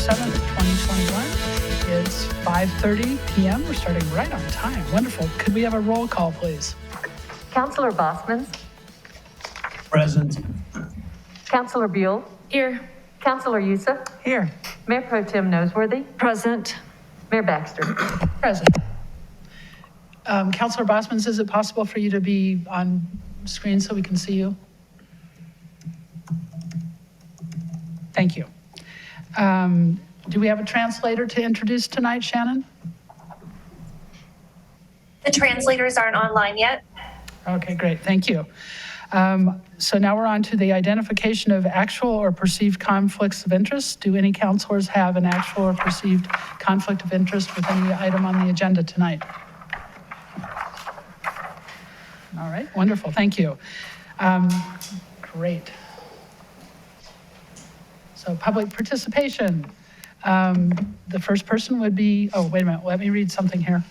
7th, 2021. It's 5:30 p.m. We're starting right on time. Wonderful. Could we have a roll call, please? Councilor Bosmans. Present. Councilor Buell. Here. Councilor Youssef. Here. Mayor Pro Tem Noseworthy. Present. Mayor Baxter. Present. Councilor Bosmans, is it possible for you to be on screen so we can see you? Thank you. Do we have a translator to introduce tonight, Shannon? The translators aren't online yet. Okay, great. Thank you. So now we're on to the identification of actual or perceived conflicts of interest. Do any councilors have an actual or perceived conflict of interest with any item on the agenda tonight? All right, wonderful. Thank you. Great. So public participation. The first person would be, oh, wait a minute, let me read something here.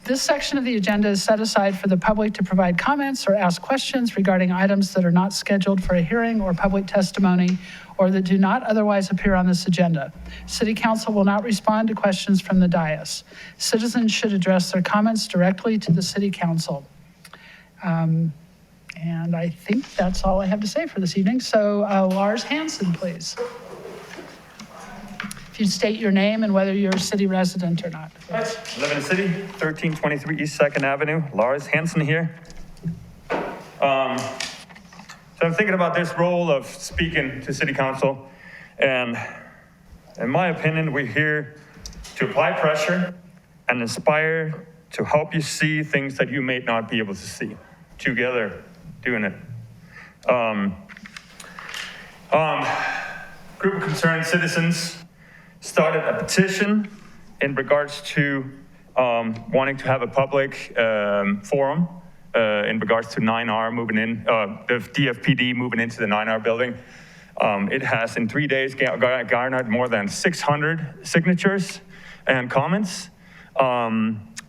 This section of the agenda is set aside for the public to provide comments or ask questions regarding items that are not scheduled for a hearing or public testimony or that do not otherwise appear on this agenda. City Council will not respond to questions from the dais. Citizens should address their comments directly to the City Council. And I think that's all I have to say for this evening. So Lars Hansen, please. If you'd state your name and whether you're a city resident or not. I live in the city, 1323 East 2nd Avenue. Lars Hansen here. So I'm thinking about this role of speaking to City Council. And in my opinion, we're here to apply pressure and inspire to help you see things that you may not be able to see. Together, doing it. Group of concerned citizens started a petition in regards to wanting to have a public forum in regards to 9R moving in, the Dfpd moving into the 9R building. It has in 3 days garnered more than 600 signatures and comments.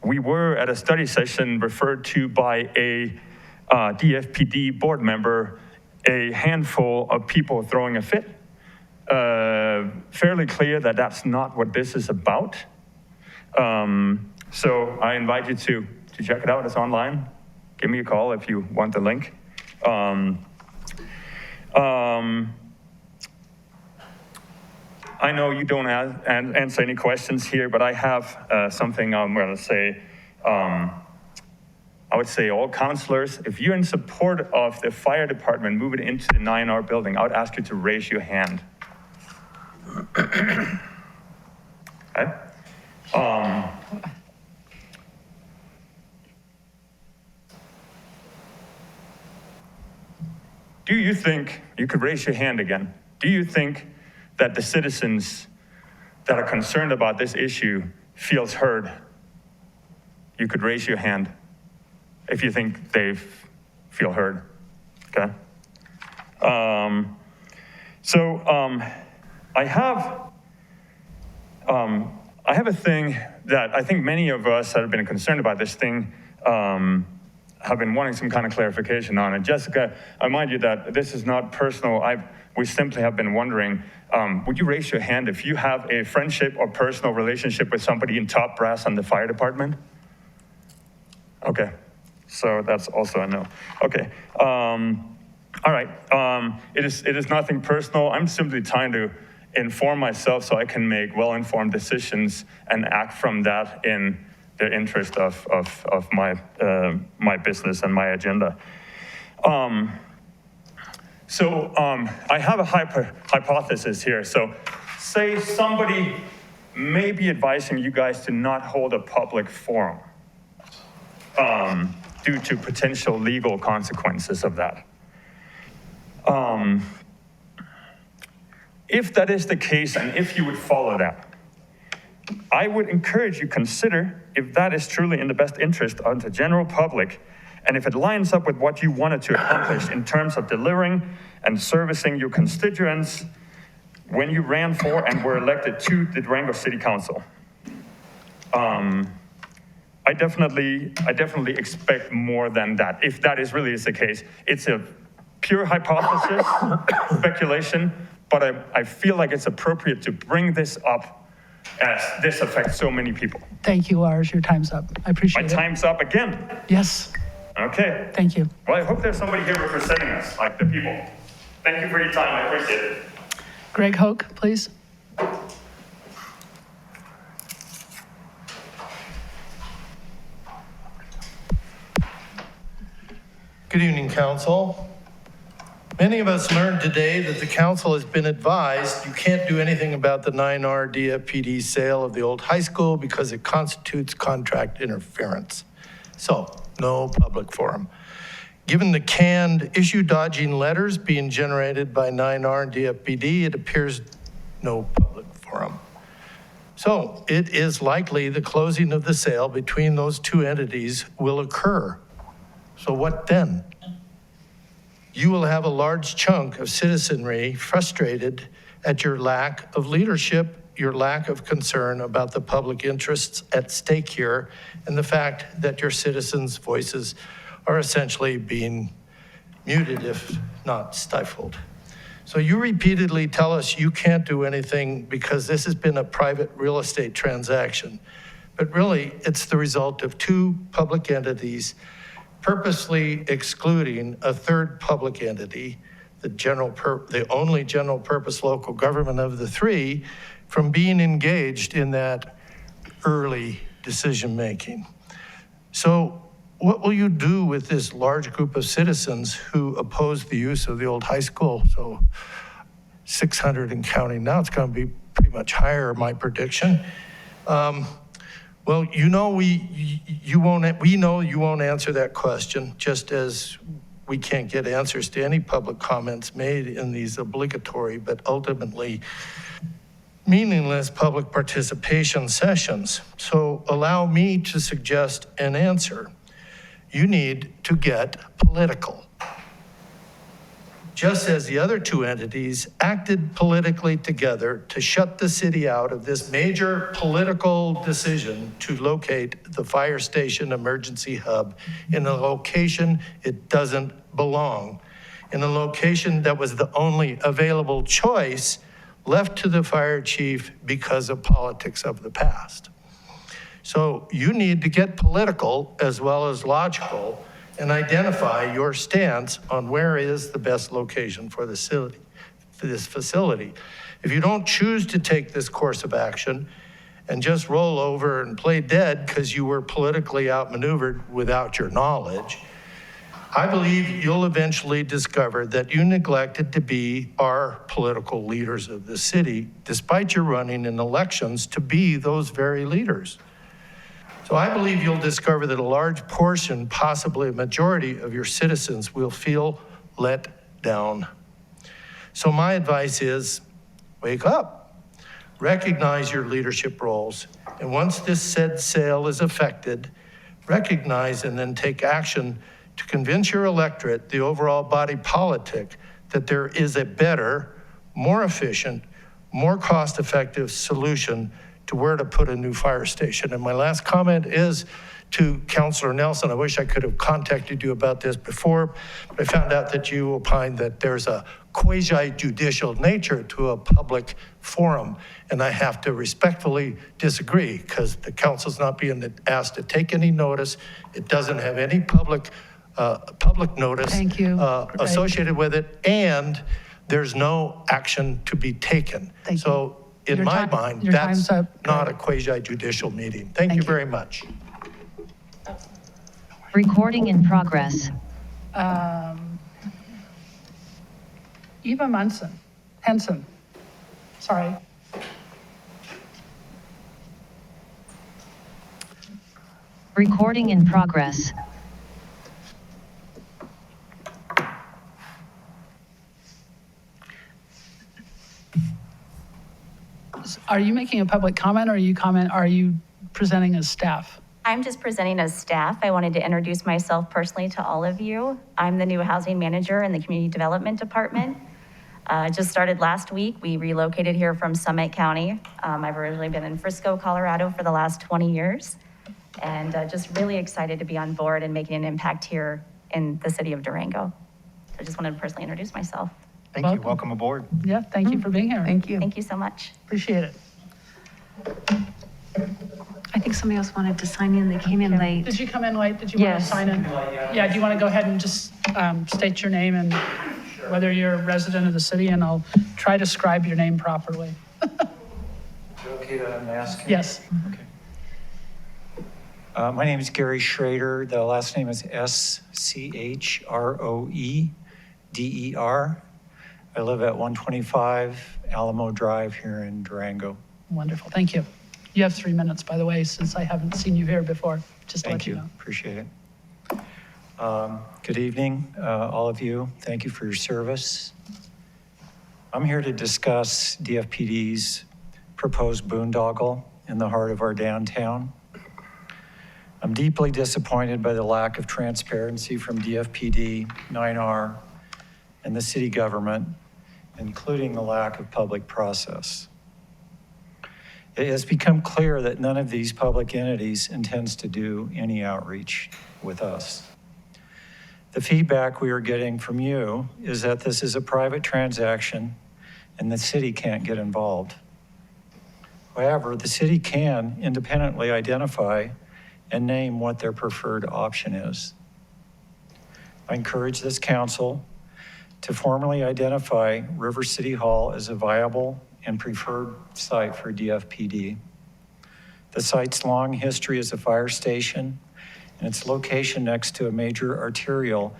We were at a study session referred to by a Dfpd board member, a handful of people throwing a fit. Fairly clear that that's not what this is about. So I invite you to check it out. It's online. Give me a call if you want the link. I know you don't answer any questions here, but I have something I'm going to say. I would say all councilors, if you're in support of the fire department moving into the 9R building, I would ask you to raise your hand. Okay. Do you think, you could raise your hand again, do you think that the citizens that are concerned about this issue feels heard? You could raise your hand if you think they feel heard, okay? I have a thing that I think many of us that have been concerned about this thing have been wanting some kind of clarification on it. Jessica, I remind you that this is not personal. We simply have been wondering, would you raise your hand if you have a friendship or personal relationship with somebody in top brass on the fire department? Okay, so that's also a no. Okay, all right, it is nothing personal. I'm simply trying to inform myself so I can make well-informed decisions and act from that in the interest of my my business and my agenda. I have a hypothesis here. So say somebody may be advising you guys to not hold a public forum due to potential legal consequences of that. If that is the case, and if you would follow that, I would encourage you consider if that is truly in the best interest of the general public, and if it lines up with what you wanted to accomplish in terms of delivering and servicing your constituents when you ran for and were elected to the Durango City Council. I definitely expect more than that, if that is really the case. It's a pure hypothesis, speculation, but I feel like it's appropriate to bring this up as this affects so many people. Thank you, Lars. Your time's up. I My appreciate it. time's up again. Yes, Okay. thank you. Well, I hope there's somebody here representing us, like the people. Thank you for your time. I appreciate it. Greg Hoke, please. Good evening, Council. Many of us learned today that the Council has been advised you can't do anything about the 9R Dfpd sale of the old high school because it constitutes contract interference. So, no public forum. Given the canned issue-dodging letters being generated by 9R and Dfpd, it appears no public forum. So, it is likely the closing of the sale between those two entities will occur. So what then? You will have a large chunk of citizenry frustrated at your lack of leadership, your lack of concern about the public interests at stake here, and the fact that your citizens' voices are essentially being muted, if not stifled. So you repeatedly tell us you can't do anything because this has been a private real estate transaction. But really, it's the result of two public entities purposely excluding a third public entity, the only general purpose local government of the three, from being engaged in that early decision-making. So what will you do with this large group of citizens who oppose the use of the old high school? So 600 and counting. Now it's going to be pretty much higher, my prediction. Well, we know you won't answer that question, just as we can't get answers to any public comments made in these obligatory but ultimately meaningless public participation sessions. So allow me to suggest an answer. You need to get political. Just as the other two entities acted politically together to shut the city out of this major political decision to locate the fire station emergency hub in a location it doesn't belong, in a location that was the only available choice left to the fire chief because of politics of the past. So you need to get political as well as logical and identify your stance on where is the best location for this facility. If you don't choose to take this course of action and just roll over and play dead because you were politically outmaneuvered without your knowledge, I believe you'll eventually discover that you neglected to be our political leaders of the city, despite your running in elections to be those very leaders. So I believe you'll discover that a large portion, possibly a majority of your citizens will feel let down. So my advice is, wake up, recognize your leadership roles, and once this said sale is effected, recognize and then take action to convince your electorate, the overall body politic, that there is a better, more efficient, more cost-effective solution to where to put a new fire station. And my last comment is to Councillor Nelson. I wish I could have contacted you about this before, but I found out that you opined that there's a quasi-judicial nature to a public forum, and I have to respectfully disagree because the council's not being asked to take any notice. It doesn't have any public notice Thank you. Associated with it, and there's no action to be taken. Thank so you. in my mind, your that's time's up. not a quasi-judicial meeting. Thank you very much. Recording in progress. Eva Henson, sorry. Recording in progress. Are you making a public comment or are you presenting as staff? I'm just presenting as staff. I wanted to introduce myself personally to all of you. I'm the new housing manager in the community development department. Just started last week. We relocated here from Summit County. I've originally been in Frisco, Colorado for the last 20 years. And just really excited to be on board and making an impact here in the city of Durango. So I just wanted to personally introduce myself. Thank you. Welcome. Welcome aboard. Yeah, thank you for being here. Thank you. Thank you so much. Appreciate it. I think somebody else wanted to sign in. They came in late. Did you come in late? Did you want to Yes. sign in? Yeah, do you want to go ahead and just state your name and whether you're a resident of the city, and I'll try to scribe your name properly. Is it okay to ask? Yes. Okay. My name is Gary Schrader. The last name is Schroeder. I live at 125 Alamo Drive here in Durango. Wonderful, thank you. You have 3 minutes, by the way, since I haven't seen you here before, just to let Thank you you. know. Appreciate it. Good evening, all of you. Thank you for your service. I'm here to discuss DFPD's proposed boondoggle in the heart of our downtown. I'm deeply disappointed by the lack of transparency from DFPD, 9R, and the city government, including the lack of public process. It has become clear that none of these public entities intends to do any outreach with us. The feedback we are getting from you is that this is a private transaction and the city can't get involved. However, the city can independently identify and name what their preferred option is. I encourage this council to formally identify River City Hall as a viable and preferred site for DFPD. The site's long history as a fire station and its location next to a major arterial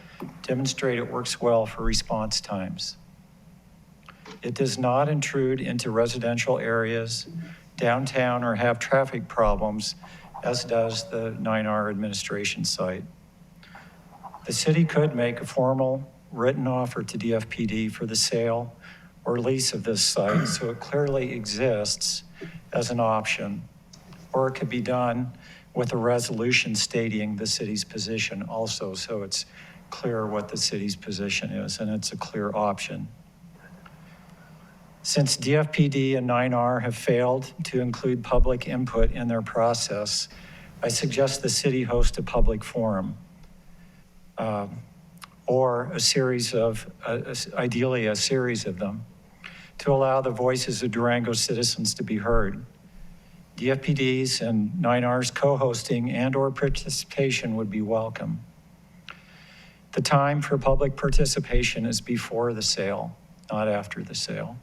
demonstrate it works well for response times. It does not intrude into residential areas, downtown, or have traffic problems, as does the 9R administration site. The city could make a formal written offer to DFPD for the sale or lease of this site, so it clearly exists as an option, or it could be done with a resolution stating the city's position also, so it's clear what the city's position is, and it's a clear option. Since DFPD and 9R have failed to include public input in their process, I suggest the city host a public forum, or a series of, ideally a series of them, to allow the voices of Durango citizens to be heard. DFPD's and 9R's co-hosting and/or participation would be welcome. The time for public participation is before the sale, not after the sale.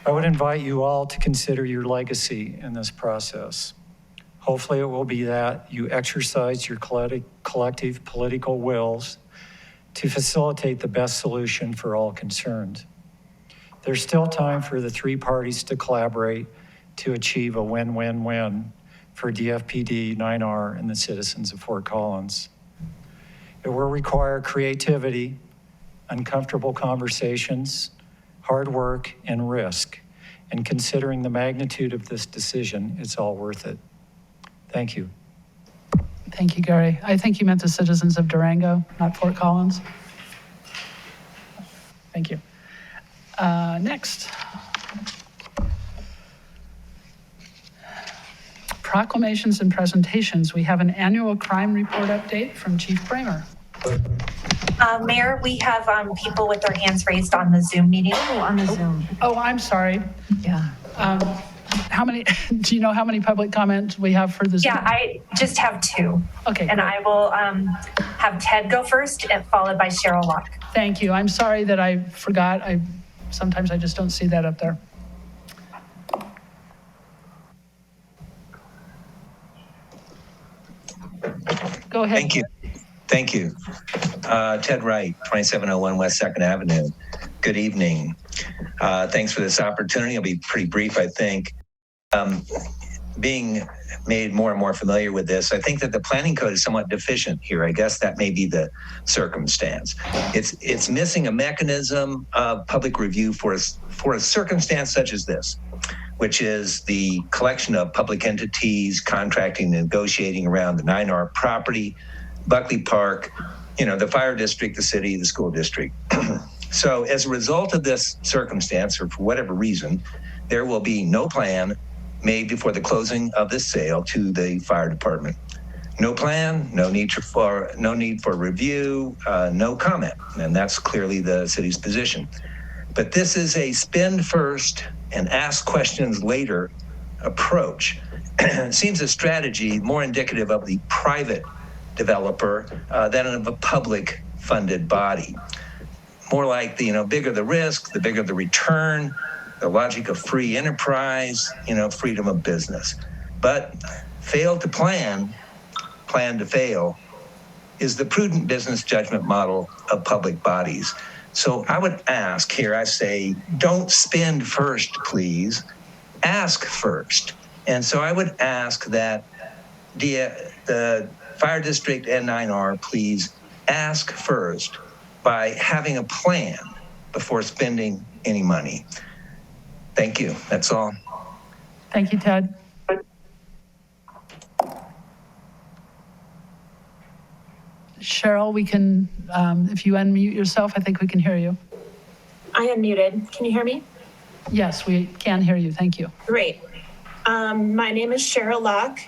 I would invite you all to consider your legacy in this process. Hopefully it will be that you exercise your collective political wills to facilitate the best solution for all concerned. There's still time for the three parties to collaborate to achieve a win-win-win for DFPD, 9R, and the citizens of Fort Collins. It will require creativity, uncomfortable conversations, hard work, and risk. And considering the magnitude of this decision, it's all worth it. Thank you. Thank you, Gary. I think you meant the citizens of Durango, not Fort Collins. Thank you. Next. Proclamations and presentations. We have an annual crime report update from Chief Brammer. Mayor, we have people with their hands raised on the Zoom meeting. Oh, on the Zoom. Oh, I'm sorry. Yeah. How many, do you know how many public comments we have for this? Yeah, I just have two. Okay. And great. I will have Ted go first, and followed by Cheryl Locke. Thank you. I'm sorry that I forgot. Sometimes I just don't see that up there. Go ahead. Thank you. Thank you. Ted Wright, 2701 West 2nd Avenue. Good evening. Thanks for this opportunity. I'll be pretty brief, I think. Being made more and more familiar with this, I think that the planning code is somewhat deficient here. I guess that may be the circumstance. It's missing a mechanism of public review for a circumstance such as this, which is the collection of public entities contracting and negotiating around the 9R property, Buckley Park, the fire district, the city, the school district. So as a result of this circumstance, or for whatever reason, there will be no plan made before the closing of this sale to the fire department. No plan, no need for review, no comment, and that's clearly the city's position. But this is a spend first and ask questions later approach. It seems a strategy more indicative of the private developer than of a public funded body. More like the bigger the risk, the bigger the return, the logic of free enterprise, freedom of business. But fail to plan to fail is the prudent business judgment model of public bodies. So I would ask here, I say, don't spend first, please. Ask first. And so I would ask that the Fire District and 9R, please ask first by having a plan before spending any money. Thank you. That's all. Thank you, Ted. Cheryl, we can, if you unmute yourself, I think we can hear you. I am muted. Can you hear me? Yes, we can hear you. Thank you. Great. My name is Cheryl Locke.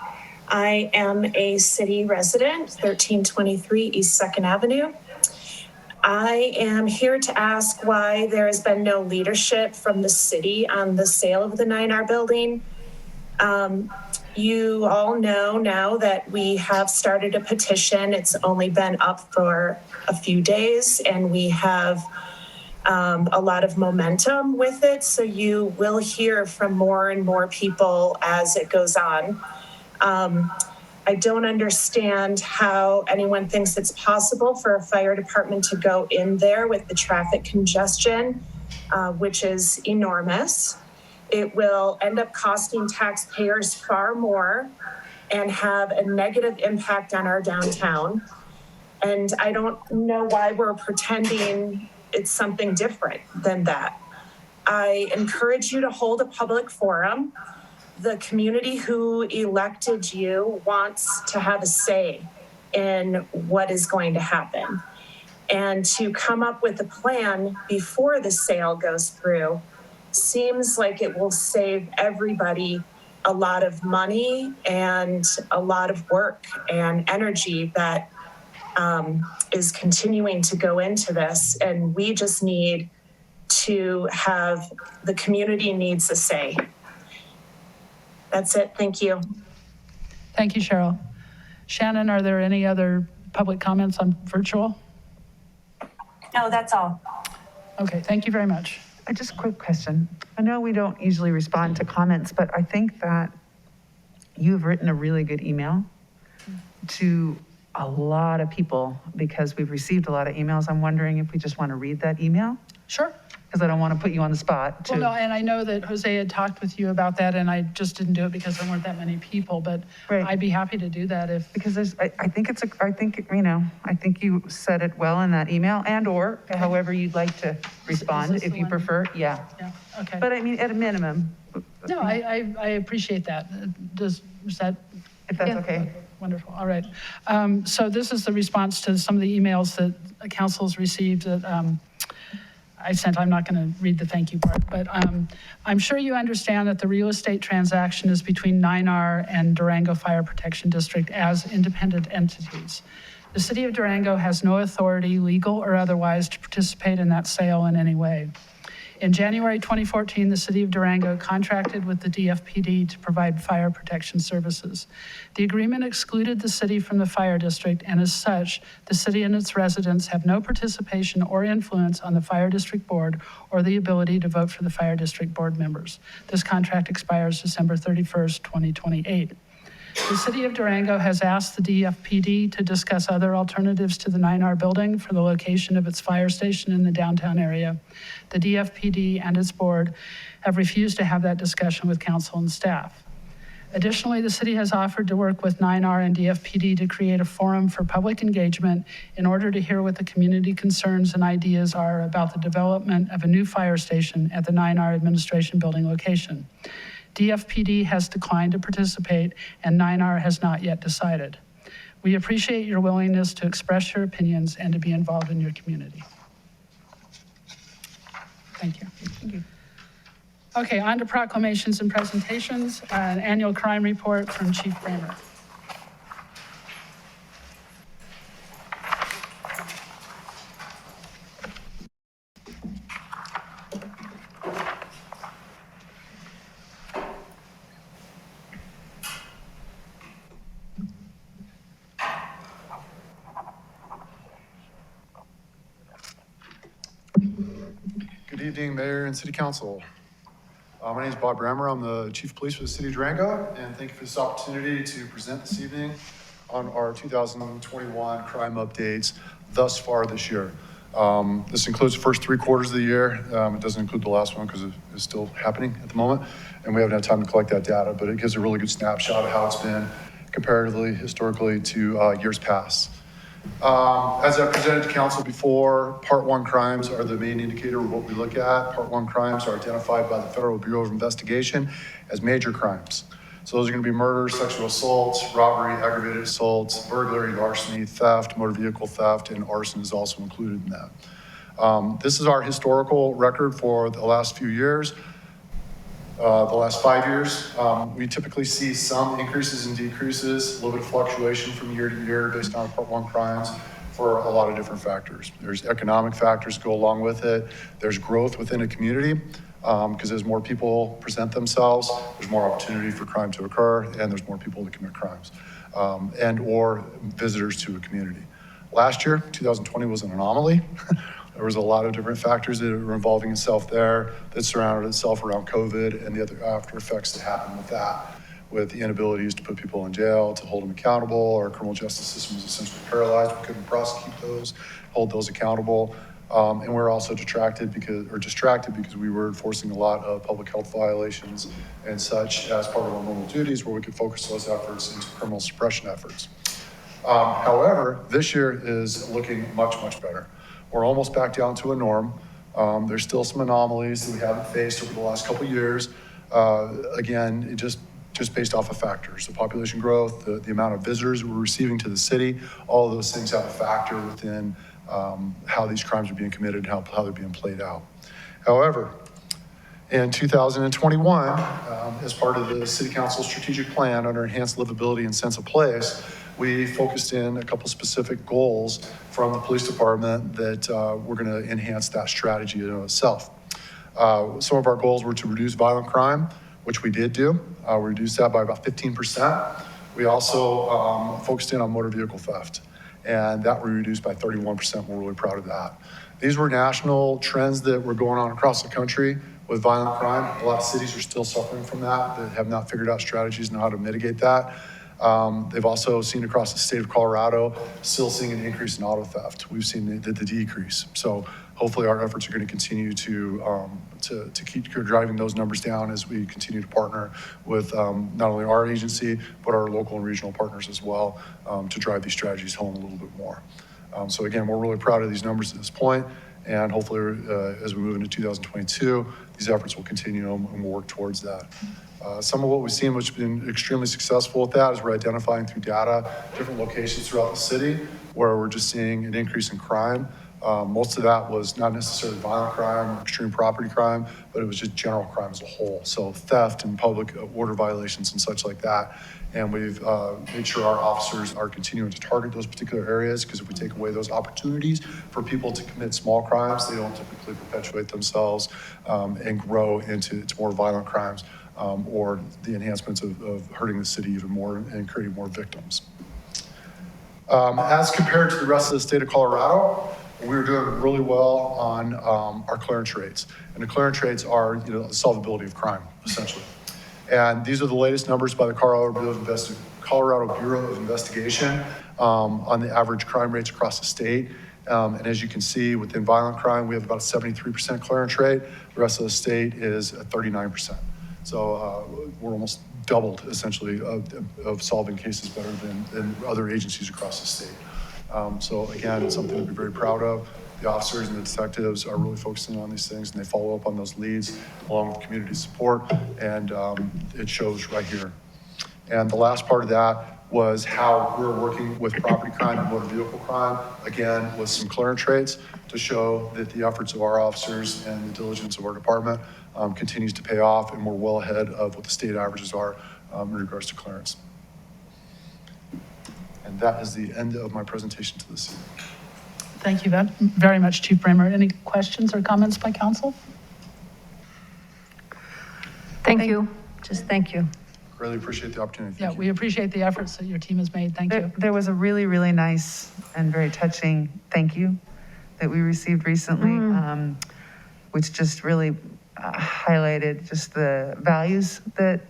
I am a city resident, 1323 East 2nd Avenue. I am here to ask why there has been no leadership from the city on the sale of the 9R building. You all know now that we have started a petition. It's only been up for a few days, and we have a lot of momentum with it. So you will hear from more and more people as it goes on. I don't understand how anyone thinks it's possible for a fire department to go in there with the traffic congestion, which is enormous. It will end up costing taxpayers far more and have a negative impact on our downtown. And I don't know why we're pretending it's something different than that. I encourage you to hold a public forum. The community who elected you wants to have a say in what is going to happen. And to come up with a plan before the sale goes through seems like it will save everybody a lot of money and a lot of work and energy that is continuing to go into this. And we just need to have, the community needs a say. That's it. Thank you. Thank you, Cheryl. Shannon, are there any other public comments on virtual? No, that's all. Okay, thank you very much. Just a quick question. I know we don't usually respond to comments, but I think that you've written a really good email to a lot of people because we've received a lot of emails. I'm wondering if we just want to read that email? Sure. Because I don't want to put you on the spot. Well, no, and I know that Jose had talked with you about that, and I just didn't do it because there weren't that many people, but Right. I'd be happy to do that if. Because I think you said it well in that email and/or however you'd like to respond if you prefer. Yeah. Yeah, okay. But I mean, at a minimum. No, I appreciate that. Is that? If that's okay. Wonderful, all right. So this is the response to some of the emails that council's received that I sent. I'm not going to read the thank you part, but I'm sure you understand that the real estate transaction is between 9R and Durango Fire Protection District as independent entities. The city of Durango has no authority, legal or otherwise, to participate in that sale in any way. In January 2014, the city of Durango contracted with the Dfpd to provide fire protection services. The agreement excluded the city from the fire district, and as such, the city and its residents have no participation or influence on the fire district board or the ability to vote for the fire district board members. This contract expires December 31st, 2028. The city of Durango has asked the Dfpd to discuss other alternatives to the 9R building for the location of its fire station in the downtown area. The Dfpd and its board have refused to have that discussion with council and staff. Additionally, the city has offered to work with 9R and Dfpd to create a forum for public engagement in order to hear what the community concerns and ideas are about the development of a new fire station at the 9R administration building location. Dfpd has declined to participate, and 9R has not yet decided. We appreciate your willingness to express your opinions and to be involved in your community. Thank you. Thank you. Okay, on to proclamations and presentations. An annual crime report from Chief Brammer. evening, Mayor and City Council. My name is Bob Brammer. I'm the Chief of Police for the City of Durango, and thank you for this opportunity to present this evening on our 2021 crime updates thus far this year. This includes the first 3 quarters of the year. It doesn't include the last one because it's still happening at the moment, and we haven't had time to collect that data, but it gives a really good snapshot of how it's been comparatively, historically, to years past. As I presented to council before, Part 1 crimes are the main indicator of what we look at. Part 1 crimes are identified by the Federal Bureau of Investigation as major crimes. So those are going to be murder, sexual assaults, robbery, aggravated assaults, burglary, larceny, theft, motor vehicle theft, and arson is also included in that. This is our historical record for the last few years. The last 5 years, we typically see some increases and decreases, a little bit of fluctuation from year to year based on Part 1 crimes for a lot of different factors. There's economic factors go along with it. There's growth within a community because as more people present themselves, there's more opportunity for crime to occur and there's more people to commit crimes and or visitors to a community. Last year, 2020 was an anomaly. There was a lot of different factors that were involving itself there that surrounded itself around COVID and the other after effects that happened with that, with the inabilities to put people in jail, to hold them accountable. Our criminal justice system was essentially paralyzed. We couldn't prosecute those, hold those accountable. And we're also distracted because we were enforcing a lot of public health violations and such as part of our normal duties where we could focus those efforts into criminal suppression efforts. However, this year is looking much, much better. We're almost back down to a norm. There's still some anomalies that we haven't faced over the last couple of years. Again, just based off of factors, the population growth, the amount of visitors we're receiving to the city, all of those things have a factor within how these crimes are being committed and how they're being played out. However, in 2021, as part of the City Council strategic plan under enhanced livability and sense of place, we focused in a couple specific goals from the police department that we're going to enhance that strategy in itself. Some of our goals were to reduce violent crime, which we did do. We reduced that by about 15%. We also focused in on motor vehicle theft, and that we reduced by 31%. We're really proud of that. These were national trends that were going on across the country with violent crime. A lot of cities are still suffering from that have not figured out strategies on how to mitigate that. They've also seen across the state of Colorado, still seeing an increase in auto theft. We've seen the decrease. So hopefully our efforts are going to continue to keep driving those numbers down as we continue to partner with not only our agency, but our local and regional partners as well to drive these strategies home a little bit more. So again, we're really proud of these numbers at this point, and hopefully as we move into 2022, these efforts will continue and we'll work towards that. Some of what we've seen, which has been extremely successful with that, is we're identifying through data different locations throughout the city where we're just seeing an increase in crime. Most of that was not necessarily violent crime or extreme property crime, but it was just general crime as a whole. So theft and public order violations and such like that. And we've made sure our officers are continuing to target those particular areas, because if we take away those opportunities for people to commit small crimes, they don't typically perpetuate themselves and grow into more violent crimes or the enhancements of hurting the city even more and creating more victims. As compared to the rest of the state of Colorado, we were doing really well on our clearance rates. And the clearance rates are, the solvability of crime, essentially. And these are the latest numbers by the Colorado Bureau of Investigation on the average crime rates across the state. And as you can see, within violent crime, we have about a 73% clearance rate. The rest of the state is at 39%. So we're almost doubled, essentially, of solving cases better than other agencies across the state. So again, it's something to be very proud of. The officers and the detectives are really focusing on these things, and they follow up on those leads along with community support, and it shows right here. And the last part of that was how we're working with property crime and motor vehicle crime, again, with some clearance rates to show that the efforts of our officers and the diligence of our department continues to pay off, and we're well ahead of what the state averages are in regards to clearance. And that is the end of my presentation to this evening. Thank you very much, Chief Brammer. Any questions or comments by council? Thank you. Just thank you. Really appreciate the opportunity. Yeah, we appreciate the efforts that your team has made. Thank you. There was a really, really nice and very touching thank you that we received recently. which just really highlighted just the values that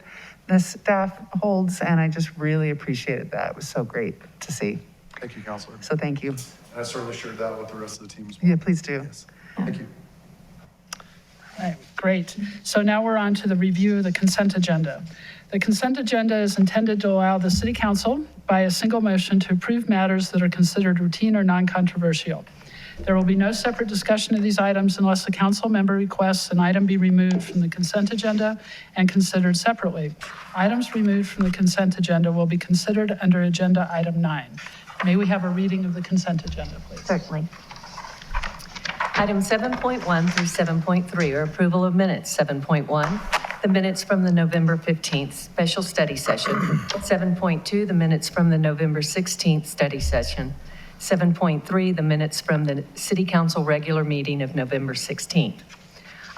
the staff holds, and I just really appreciated that. It was so great to see. Thank you, Counselor. So thank you. And I certainly shared that with the rest of the team as well. Yeah, please do. Yes. Thank you. All right, great. So now we're on to the review of the consent agenda. The consent agenda is intended to allow the City Council, by a single motion, to approve matters that are considered routine or non-controversial. There will be no separate discussion of these items unless a council member requests an item be removed from the consent agenda and considered separately. Items removed from the consent agenda will be considered under agenda item 9. May we have a reading of the consent agenda, please? Certainly. Item 7.1 through 7.3 are approval of minutes. 7.1, the minutes from the November 15th special study session. 7.2, the minutes from the November 16th study session. 7.3, the minutes from the City Council regular meeting of November 16th.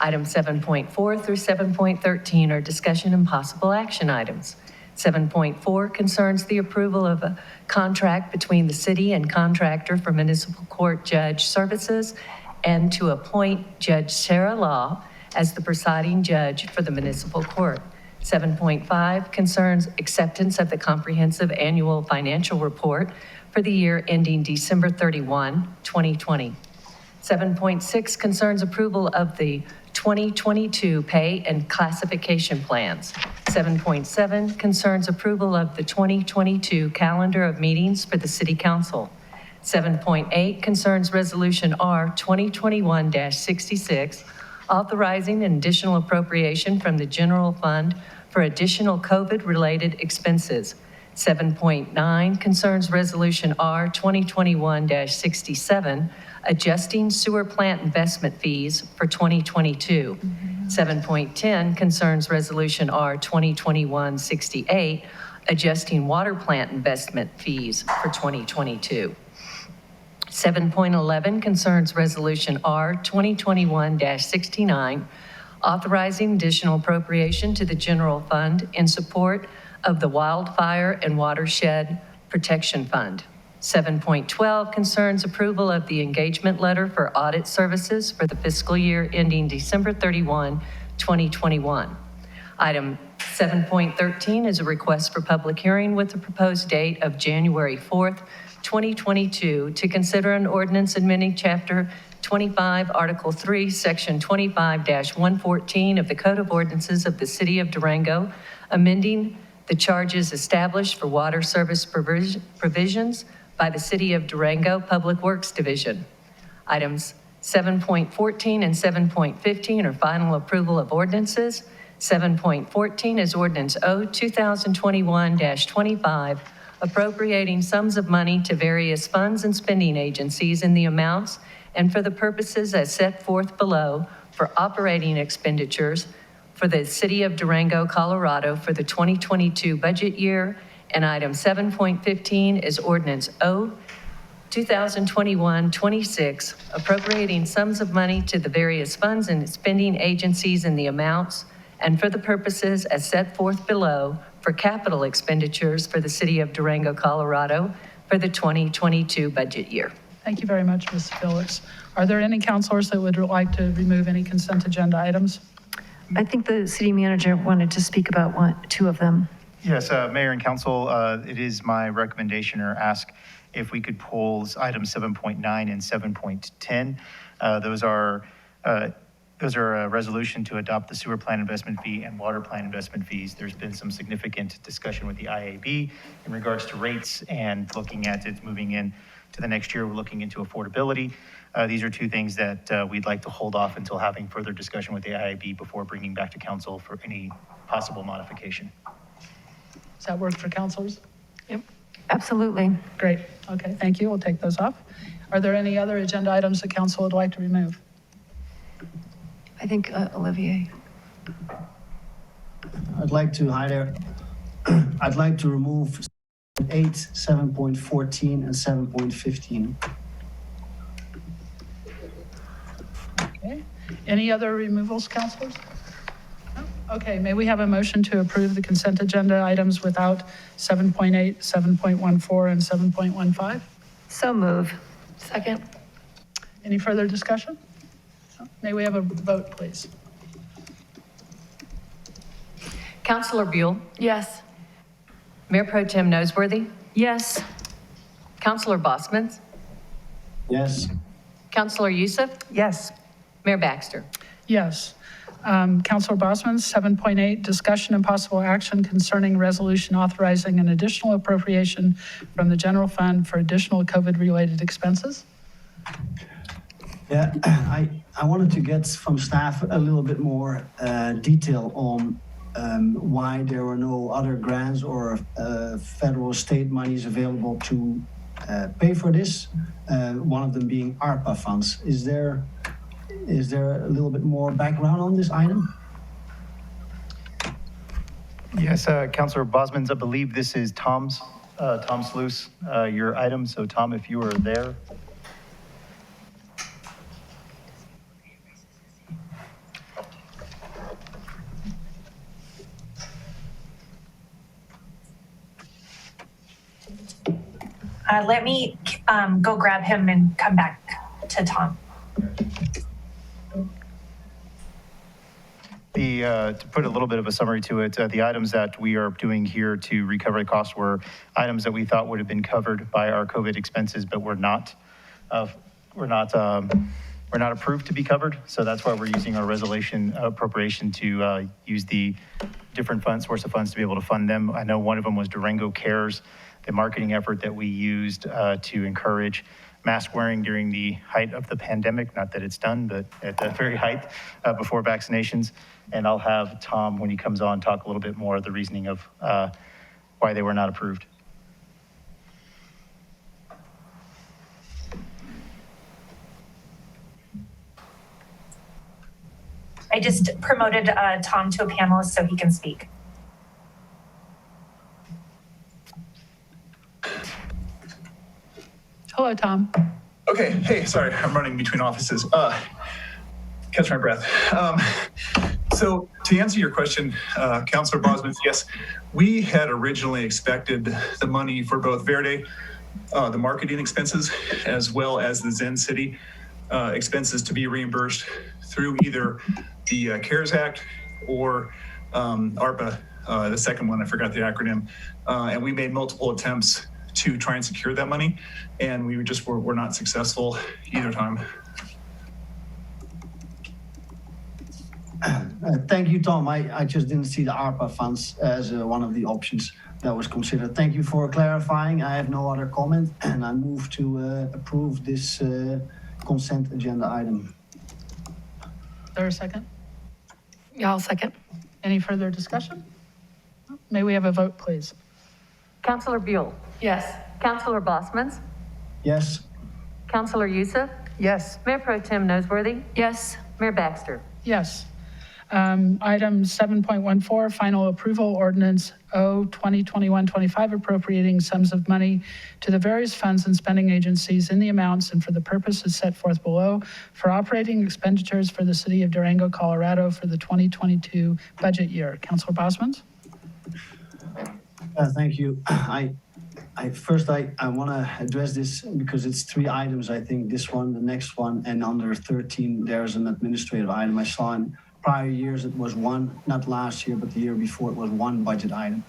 Item 7.4 through 7.13 are discussion and possible action items. 7.4 concerns the approval of a contract between the city and contractor for municipal court judge services and to appoint Judge Sarah Law as the presiding judge for the municipal court. 7.5 concerns acceptance of the comprehensive annual financial report for the year ending December 31, 2020. 7.6 concerns approval of the 2022 pay and classification plans. 7.7 concerns approval of the 2022 calendar of meetings for the City Council. 7.8 concerns Resolution R 2021-66, authorizing an additional appropriation from the general fund for additional COVID-related expenses. 7.9 concerns Resolution R 2021-67, adjusting sewer plant investment fees for 2022. 7.10 concerns Resolution R 2021-68, adjusting water plant investment fees for 2022. 7.11 concerns Resolution R 2021-69, authorizing additional appropriation to the general fund in support of the Wildfire and Watershed Protection Fund. 7.12 concerns approval of the engagement letter for audit services for the fiscal year ending December 31, 2021. Item 7.13 is a request for public hearing with a proposed date of January 4th, 2022 to consider an ordinance amending Chapter 25, Article 3, Section 25-114 of the Code of Ordinances of the City of Durango, amending the charges established for water service provisions by the City of Durango Public Works Division. Items 7.14 and 7.15 are final approval of ordinances. 7.14 is Ordinance O 2021-25, appropriating sums of money to various funds and spending agencies in the amounts and for the purposes as set forth below for operating expenditures for the City of Durango, Colorado for the 2022 budget year. And item 7.15 is Ordinance O 2021-26, appropriating sums of money to the various funds and spending agencies in the amounts and for the purposes as set forth below for capital expenditures for the City of Durango, Colorado for the 2022 budget year. Thank you very much, Ms. Phillips. Are there any councilors that would like to remove any consent agenda items? I think the city manager wanted to speak about two of them. Yes, Mayor and Council, it is my recommendation or ask if we could pull items 7.9 and 7.10. Those are a resolution to adopt the sewer plant investment fee and water plant investment fees. There's been some significant discussion with the IAB in regards to rates and looking at it moving in to the next year. We're looking into affordability. These are two things that we'd like to hold off until having further discussion with the IAB before bringing back to council for any possible modification. Does that work for councilors? Yep. Absolutely. Great. Okay, thank you. We'll take those off. Are there any other agenda items that council would like to remove? I think Olivier. I'd like to I'd like to remove 8, 7.14, and 7.15. Okay. Any other removals, councilors? No? Okay, may we have a motion to approve the consent agenda items without 7.8, 7.14, and 7.15? So move. Second. Any further discussion? No? May we have a vote, please? Counselor Buell? Yes. Mayor Pro Tem Nosworthy? Yes. Counselor Bosman's? Yes. Counselor Youssef? Yes. Mayor Baxter? Yes. Counselor Bosman, 7.8, discussion and possible action concerning resolution authorizing an additional appropriation from the general fund for additional COVID-related expenses. Yeah, I wanted to get from staff a little bit more detail on why there were no other grants or federal state monies available to pay for this, one of them being ARPA funds. Is there a little bit more background on this item? Yes, Councilor Bosmans, I believe this is Tom Sluice, your item. So Tom, if you are there. Let me go grab him and come back to Tom. To put a little bit of a summary to it, the items that we are doing here to recover the costs were items that we thought would have been covered by our COVID expenses, but were not approved to be covered. So that's why we're using our resolution appropriation to use the different source of funds to be able to fund them. I know one of them was Durango Cares, the marketing effort that we used to encourage mask wearing during the height of the pandemic. Not that it's done, but at the very height before vaccinations. And I'll have Tom, when he comes on, talk a little bit more of the reasoning of why they were not approved. I just promoted Tom to a panelist so he can speak. Hello, Tom. Okay, hey, sorry, I'm running between offices. Catch my breath. So to answer your question, Councilor Bosman, yes, we had originally expected the money for both Verde, the marketing expenses, as well as the Zen City expenses to be reimbursed through either the CARES Act or ARPA, the second one, I forgot the acronym. And we made multiple attempts to try and secure that money, and we were not successful either time. Thank you, Tom. I just didn't see the ARPA funds as one of the options that was considered. Thank you for clarifying. I have no other comment, and I move to approve this consent agenda item. Is there a second? Yeah, I'll second. Any further discussion? May we have a vote, please? Counselor Buell? Yes. Counselor Bosman's? Yes. Counselor Youssef? Yes. Mayor Pro Tem Nosworthy? Yes. Mayor Baxter? Yes. Item 7.14, final approval ordinance O 2021-25 appropriating sums of money to the various funds and spending agencies in the amounts and for the purposes set forth below for operating expenditures for the city of Durango, Colorado for the 2022 budget year. Councilor Bosmans? Thank you. I want to address this because it's three items. I think this one, the next one, and under 13, there's an administrative item. I saw in prior years it was one, not last year, but the year before it was one budget item.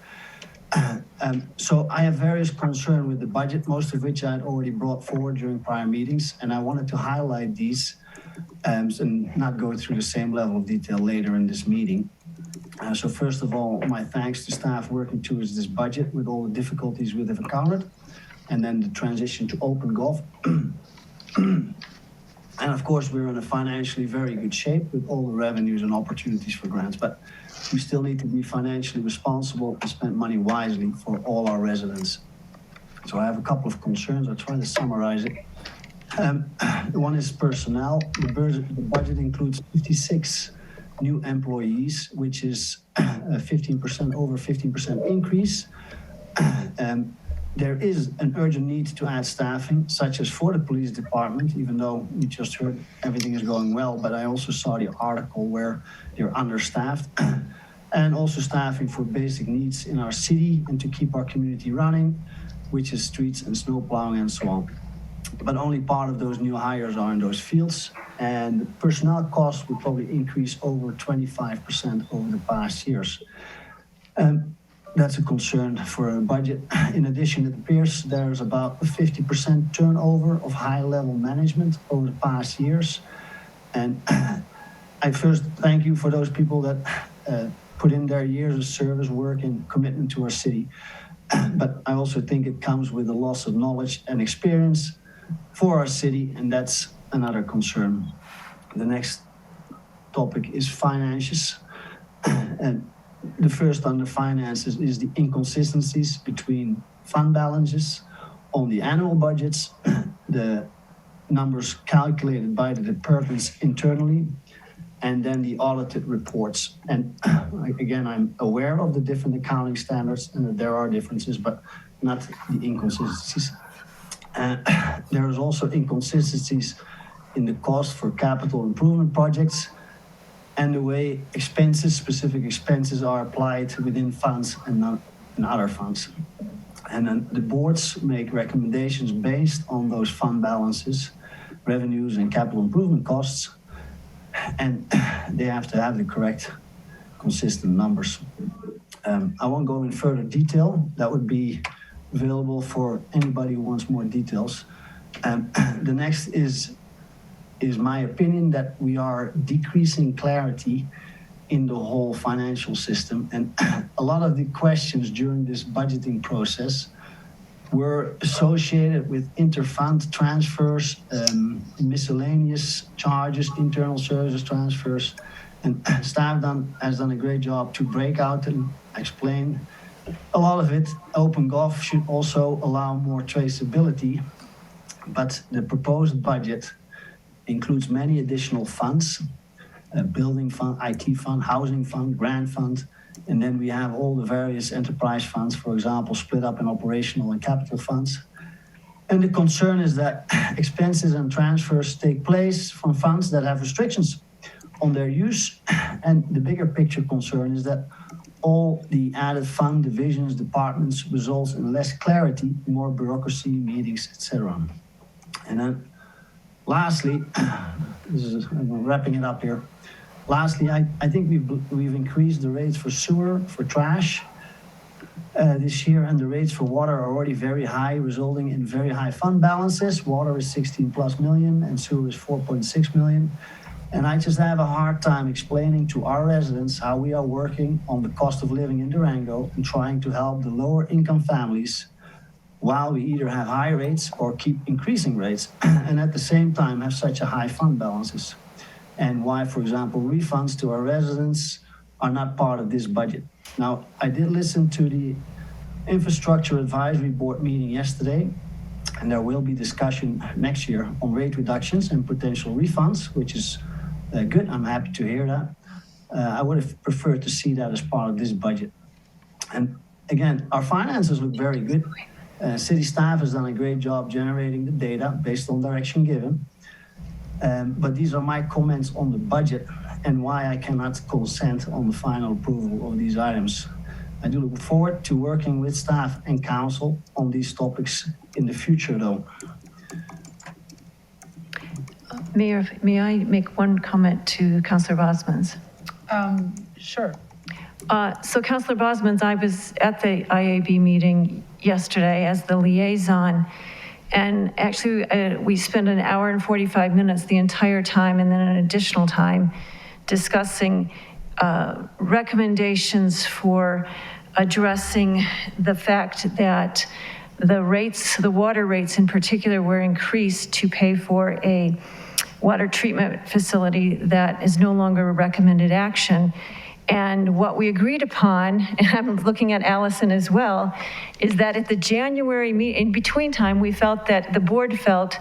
So I have various concerns with the budget, most of which I had already brought forward during prior meetings, and I wanted to highlight these and not go through the same level of detail later in this meeting. So first of all, my thanks to staff working towards this budget with all the difficulties we have encountered, and then the transition to OpenGov. And of course, we're in a financially very good shape with all the revenues and opportunities for grants, but we still need to be financially responsible and spend money wisely for all our residents. So I have a couple of concerns. I'll try to summarize it. One is personnel. The budget includes 56 new employees, which is a 15% over 15% increase. There is an urgent need to add staffing, such as for the police department, even though we just heard everything is going well, but I also saw the article where they're understaffed. And also staffing for basic needs in our city and to keep our community running, which is streets and snow plowing and so on. but only part of those new hires are in those fields. And personnel costs will probably increase over 25% over the past years. That's a concern for a budget. In addition, it appears there's about a 50% turnover of high-level management over the past years. And I first thank you for those people that put in their years of service, work, and commitment to our city. But I also think it comes with a loss of knowledge and experience for our city, and that's another concern. The next topic is finances. And the first under finances is the inconsistencies between fund balances on the annual budgets, the numbers calculated by the departments internally, and then the audited reports. And again, I'm aware of the different accounting standards and that there are differences, but not the inconsistencies. There is also inconsistencies in the cost for capital improvement projects and the way expenses, specific expenses, are applied within funds and not in other funds. And then the boards make recommendations based on those fund balances, revenues, and capital improvement costs, and they have to have the correct, consistent numbers. I won't go in further detail. That would be available for anybody who wants more details. The next is my opinion that we are decreasing clarity in the whole financial system. And a lot of the questions during this budgeting process were associated with inter-fund transfers, miscellaneous charges, internal services transfers, and staff has done a great job to break out and explain a lot of it. OpenGov should also allow more traceability, but the proposed budget includes many additional funds, building fund, IT fund, housing fund, grant fund, and then we have all the various enterprise funds, for example, split up in operational and capital funds. And the concern is that expenses and transfers take place from funds that have restrictions on their use. And the bigger picture concern is that all the added fund divisions, departments results in less clarity, more bureaucracy, meetings, etc. And then lastly, I'm wrapping it up here. Lastly, I think we've increased the rates for sewer, for trash this year, and the rates for water are already very high, resulting in very high fund balances. Water is 16+ million and sewer is 4.6 million. And I just have a hard time explaining to our residents how we are working on the cost of living in Durango and trying to help the lower income families while we either have high rates or keep increasing rates and at the same time have such a high fund balances. And why, for example, refunds to our residents are not part of this budget. Now, I did listen to the Infrastructure Advisory Board meeting yesterday, and there will be discussion next year on rate reductions and potential refunds, which is good. I'm happy to hear that. I would have preferred to see that as part of this budget. And again, our finances look very good. City staff has done a great job generating the data based on direction given. But these are my comments on the budget and why I cannot consent on the final approval of these items. I do look forward to working with staff and council on these topics in the future, though. Mayor, may I make one comment to Councillor Bosmans? Sure. So Councillor Bosmans, I was at the IAB meeting yesterday as the liaison, and actually we spent an hour and 45 minutes the entire time and then an additional time discussing recommendations for addressing the fact that the rates, the water rates in particular, were increased to pay for a water treatment facility that is no longer a recommended action. And what we agreed upon, and I'm looking at Allison as well, is that at the January meeting, in between time, we felt that the board felt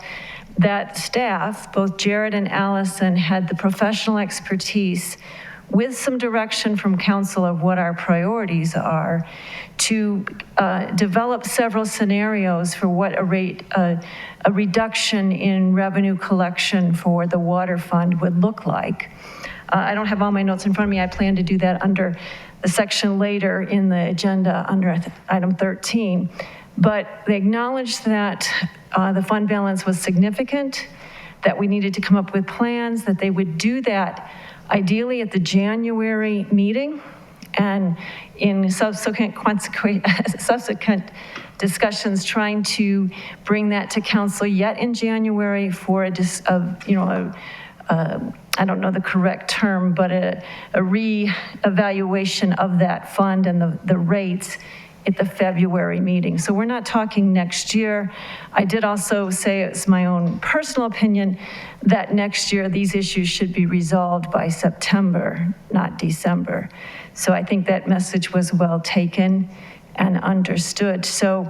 that staff, both Jared and Allison, had the professional expertise with some direction from council of what our priorities are to develop several scenarios for what a reduction in revenue collection for the water fund would look like. I don't have all my notes in front of me. I plan to do that under the section later in the agenda under item 13. But they acknowledged that the fund balance was significant, that we needed to come up with plans, that they would do that ideally at the January meeting, and in subsequent discussions, trying to bring that to council yet in January for I don't know the correct term, but a re-evaluation of that fund and the rates at the February meeting. So we're not talking next year. I did also say, it's my own personal opinion, that next year these issues should be resolved by September, not December. So I think that message was well taken and understood. So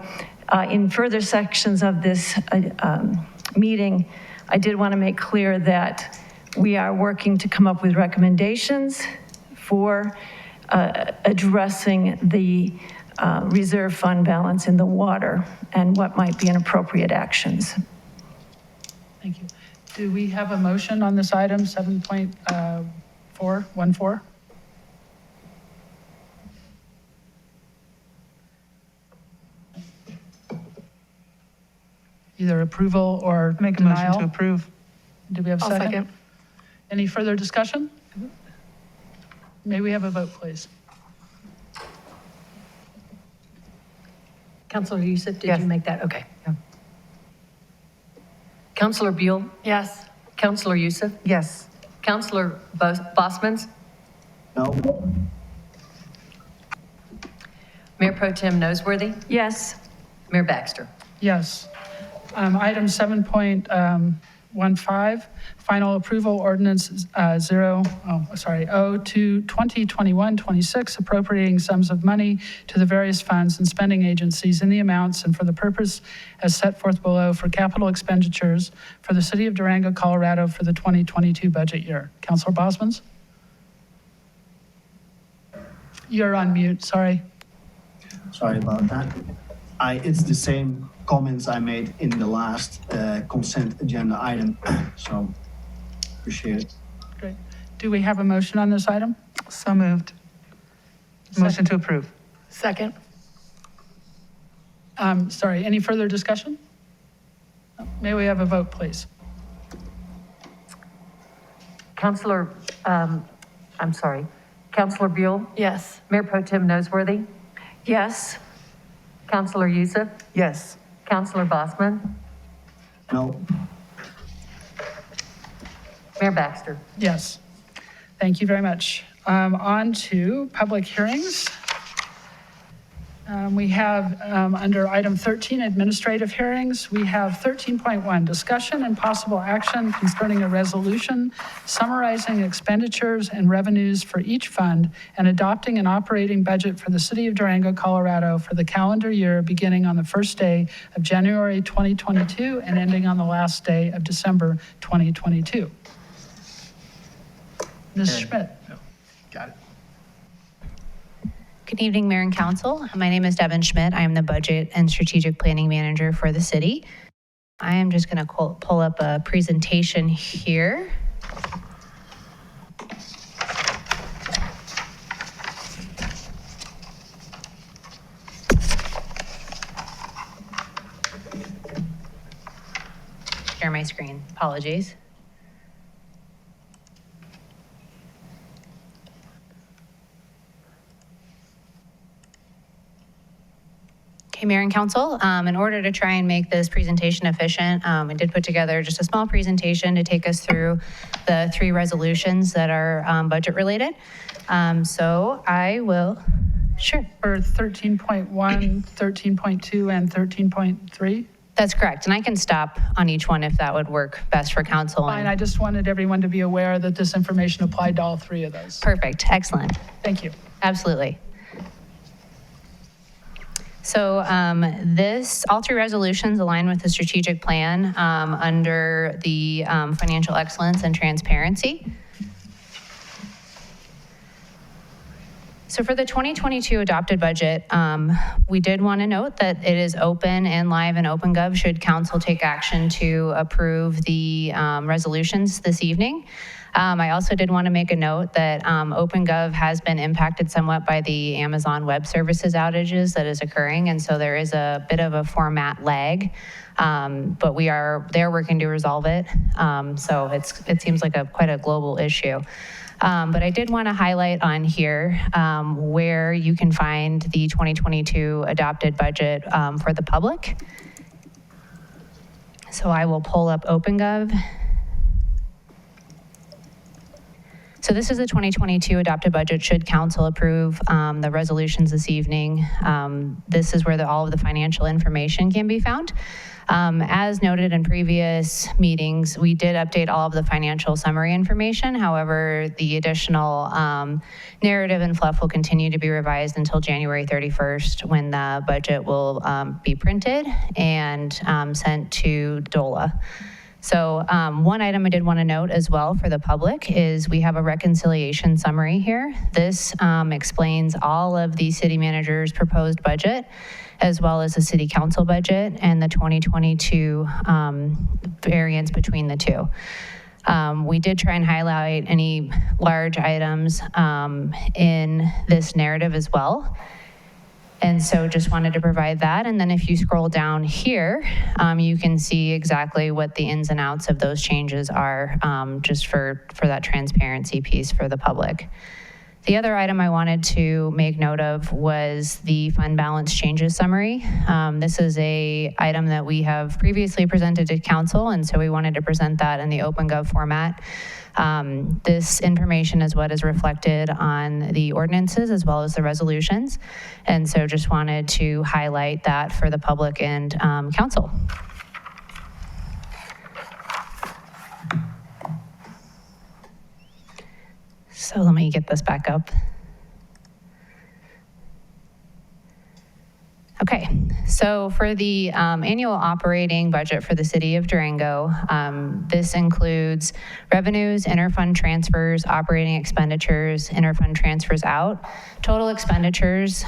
in further sections of this meeting, I did want to make clear that we are working to come up with recommendations for addressing the reserve fund balance in the water and what might be inappropriate actions. Thank you. Do we have a motion on this item, 7.414? Either approval or Make a denial? motion to approve. Do we have a I'll second? second. Any further discussion? May we have a vote, please? Councilor Youssef, did you make that? Okay. Councilor Buell? Yes. Councilor Youssef? Yes. Councilor Bosmans? No. Mayor Pro Tem Noseworthy? Yes. Mayor Baxter? Yes. Item 7.15, final approval ordinance 2021-26, appropriating sums of money to the various funds and spending agencies in the amounts and for the purpose as set forth below for capital expenditures for the city of Durango, Colorado for the 2022 budget year. Councilor Bosmans? You're on mute, sorry. Sorry about that. It's the same comments I made in the last consent agenda item, so appreciate it. Great. Do we have a motion on this item? So moved. Motion to approve. Second. Sorry, any further discussion? May we have a vote, please? Councilor Buell? Yes. Mayor Pro Tem Noseworthy? Yes. Councilor Youssef? Yes. Councilor Bosman? No. Mayor Baxter? Yes. Thank you very much. On to public hearings. We have under item 13, administrative hearings, we have 13.1, discussion and possible action concerning a resolution summarizing expenditures and revenues for each fund and adopting an operating budget for the city of Durango, Colorado for the calendar year beginning on the first day of January 2022 and ending on the last day of December 2022. Ms. Schmidt. Got it. Good evening, Mayor and Council. My name is Devin Schmidt. I am the Budget and Strategic Planning Manager for the city. I am just going to pull up a presentation here. Share my screen. Apologies. Okay, Mayor and Council, in order to try and make this presentation efficient, I did put together just a small presentation to take us through the 3 resolutions that are budget related. So I will, sure. For 13.1, 13.2, and 13.3? That's correct. And I can stop on each one if that would work best for council. Fine, I just wanted everyone to be aware that this information applied to all 3 of those. Perfect, excellent. Thank you. Absolutely. So all 3 resolutions align with the strategic plan under the financial excellence and transparency. So for the 2022 adopted budget, we did want to note that it is open and live in OpenGov should council take action to approve the resolutions this evening. I also did want to make a note that OpenGov has been impacted somewhat by the Amazon Web Services outages that is occurring, and so there is a bit of a format lag, but they're working to resolve it. So it seems like quite a global issue. But I did want to highlight on here where you can find the 2022 adopted budget for the public. So I will pull up OpenGov. So this is the 2022 adopted budget should council approve the resolutions this evening. This is where all of the financial information can be found. As noted in previous meetings, we did update all of the financial summary information. However, the additional narrative and fluff will continue to be revised until January 31st when the budget will be printed and sent to DOLA. So one item I did want to note as well for the public is we have a reconciliation summary here. This explains all of the city manager's proposed budget, as well as the city council budget and the 2022 variance between the two. We did try and highlight any large items in this narrative as well. And so just wanted to provide that. And then if you scroll down here, you can see exactly what the ins and outs of those changes are, just for that transparency piece for the public. The other item I wanted to make note of was the fund balance changes summary. This is a item that we have previously presented to council, and so we wanted to present that in the OpenGov format. This information is what is reflected on the ordinances as well as the resolutions. And so just wanted to highlight that for the public and council. So let me get this back up. Okay, so for the annual operating budget for the city of Durango, this includes revenues, interfund transfers, operating expenditures, interfund transfers out, total expenditures,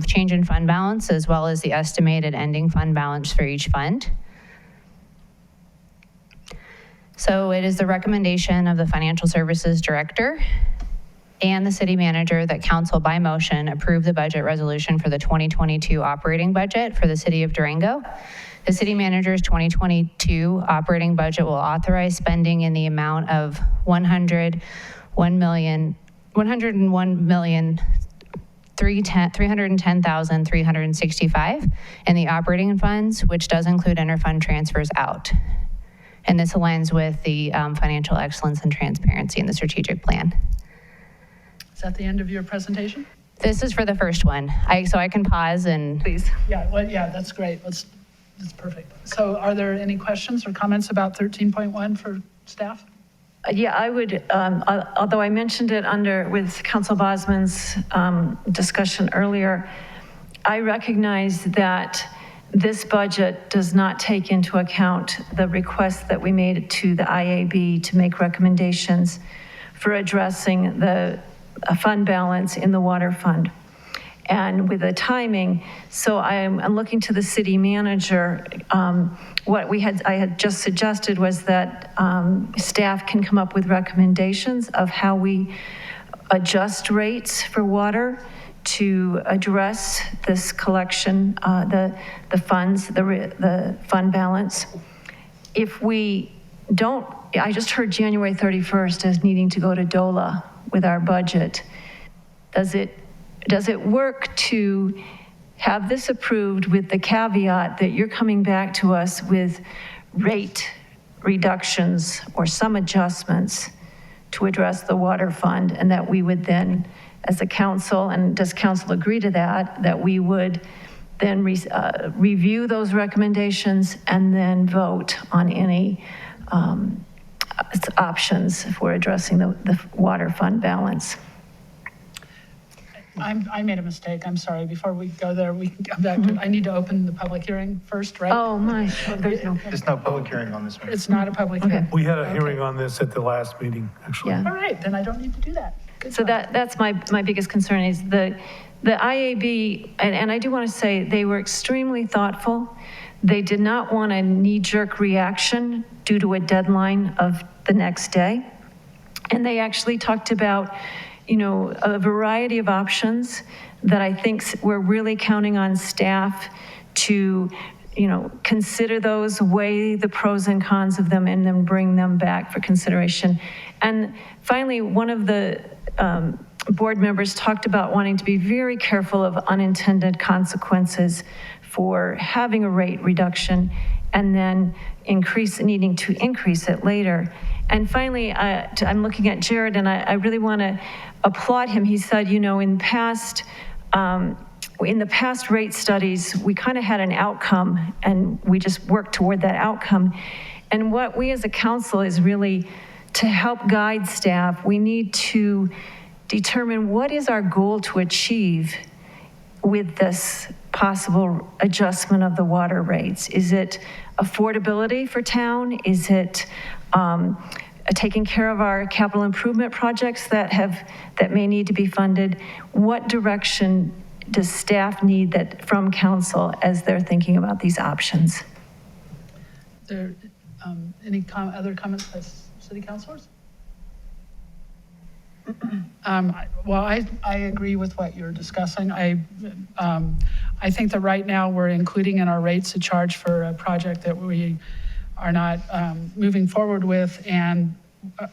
change in fund balance, as well as the estimated ending fund balance for each fund. So it is the recommendation of the Financial Services Director and the city manager that council by motion approve the budget resolution for the 2022 operating budget for the city of Durango. The city manager's 2022 operating budget will authorize spending in the amount of $101,310,365 in the operating funds, which does include interfund transfers out. And this aligns with the financial excellence and transparency in the strategic plan. Is that the end of your presentation? This is for the first one. So I can pause and. Please. Yeah, well, yeah, that's great. That's perfect. So are there any questions or comments about 13.1 for staff? Yeah, I would, although I mentioned it with Council Bosman's discussion earlier, I recognize that this budget does not take into account the request that we made to the IAB to make recommendations for addressing the fund balance in the water fund. And with the timing, so I'm looking to the city manager. What I had just suggested was that staff can come up with recommendations of how we adjust rates for water to address this collection, the funds, the fund balance. If we don't, I just heard January 31st as needing to go to DOLA with our budget. Does it work to have this approved with the caveat that you're coming back to us with rate reductions or some adjustments to address the water fund, and that we would then, as a council, and does council agree to that we would then review those recommendations and then vote on any options for addressing the water fund balance? I made a mistake. I'm sorry. Before we go there, we can come back to, I need to open the public hearing first, right? Oh, my. There's no public hearing on this one. It's not a public hearing. We had a hearing on this at the last meeting, actually. Yeah. All right, then I don't need to do that. So that's my biggest concern is the IAB, and I do want to say they were extremely thoughtful. They did not want a knee-jerk reaction due to a deadline of the next day. And they actually talked about, a variety of options that I think we're really counting on staff to, consider those, weigh the pros and cons of them, and then bring them back for consideration. And finally, one of the board members talked about wanting to be very careful of unintended consequences for having a rate reduction and then needing to increase it later. And finally, I'm looking at Jared, and I really want to applaud him. He said, in the past rate studies, we kind of had an outcome, and we just worked toward that outcome. And what we as a council is really to help guide staff, we need to determine what is our goal to achieve with this possible adjustment of the water rates. Is it affordability for town? Is it taking care of our capital improvement projects that may need to be funded? What direction does staff need from council as they're thinking about these options? There, any other comments by city councilors? Well, I agree with what you're discussing. I think that right now we're including in our rates a charge for a project that we are not moving forward with, and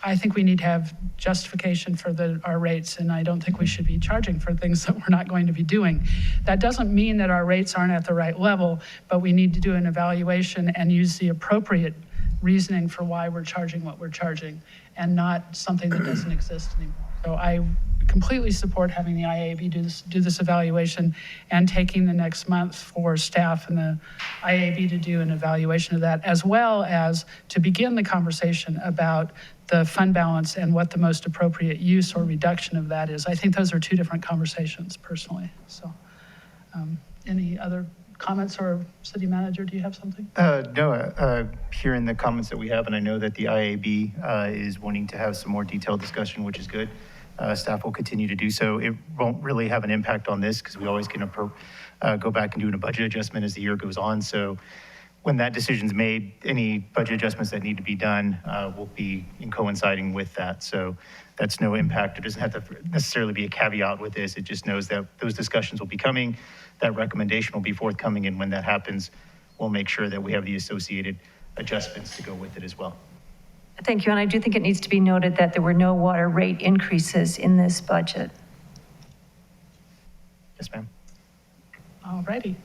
I think we need to have justification for our rates, and I don't think we should be charging for things that we're not going to be doing. That doesn't mean that our rates aren't at the right level, but we need to do an evaluation and use the appropriate reasoning for why we're charging what we're charging, and not something that doesn't exist anymore. So I completely support having the IAB do this evaluation and taking the next month for staff and the IAB to do an evaluation of that, as well as to begin the conversation about the fund balance and what the most appropriate use or reduction of that is. I think those are two different conversations personally. So any other comments, or city manager, do you have something? No, hearing the comments that we have, and I know that the IAB is wanting to have some more detailed discussion, which is good. Staff will continue to do so. It won't really have an impact on this because we always can go back and do a budget adjustment as the year goes on. So when that decision's made, any budget adjustments that need to be done will be coinciding with that. So that's no impact. It doesn't have to necessarily be a caveat with this. It just knows that those discussions will be coming, that recommendation will be forthcoming, and when that happens, we'll make sure that we have the associated adjustments to go with it as well. Thank you, and I do think it needs to be noted that there were no water rate increases in this budget. Yes, ma'am. All righty.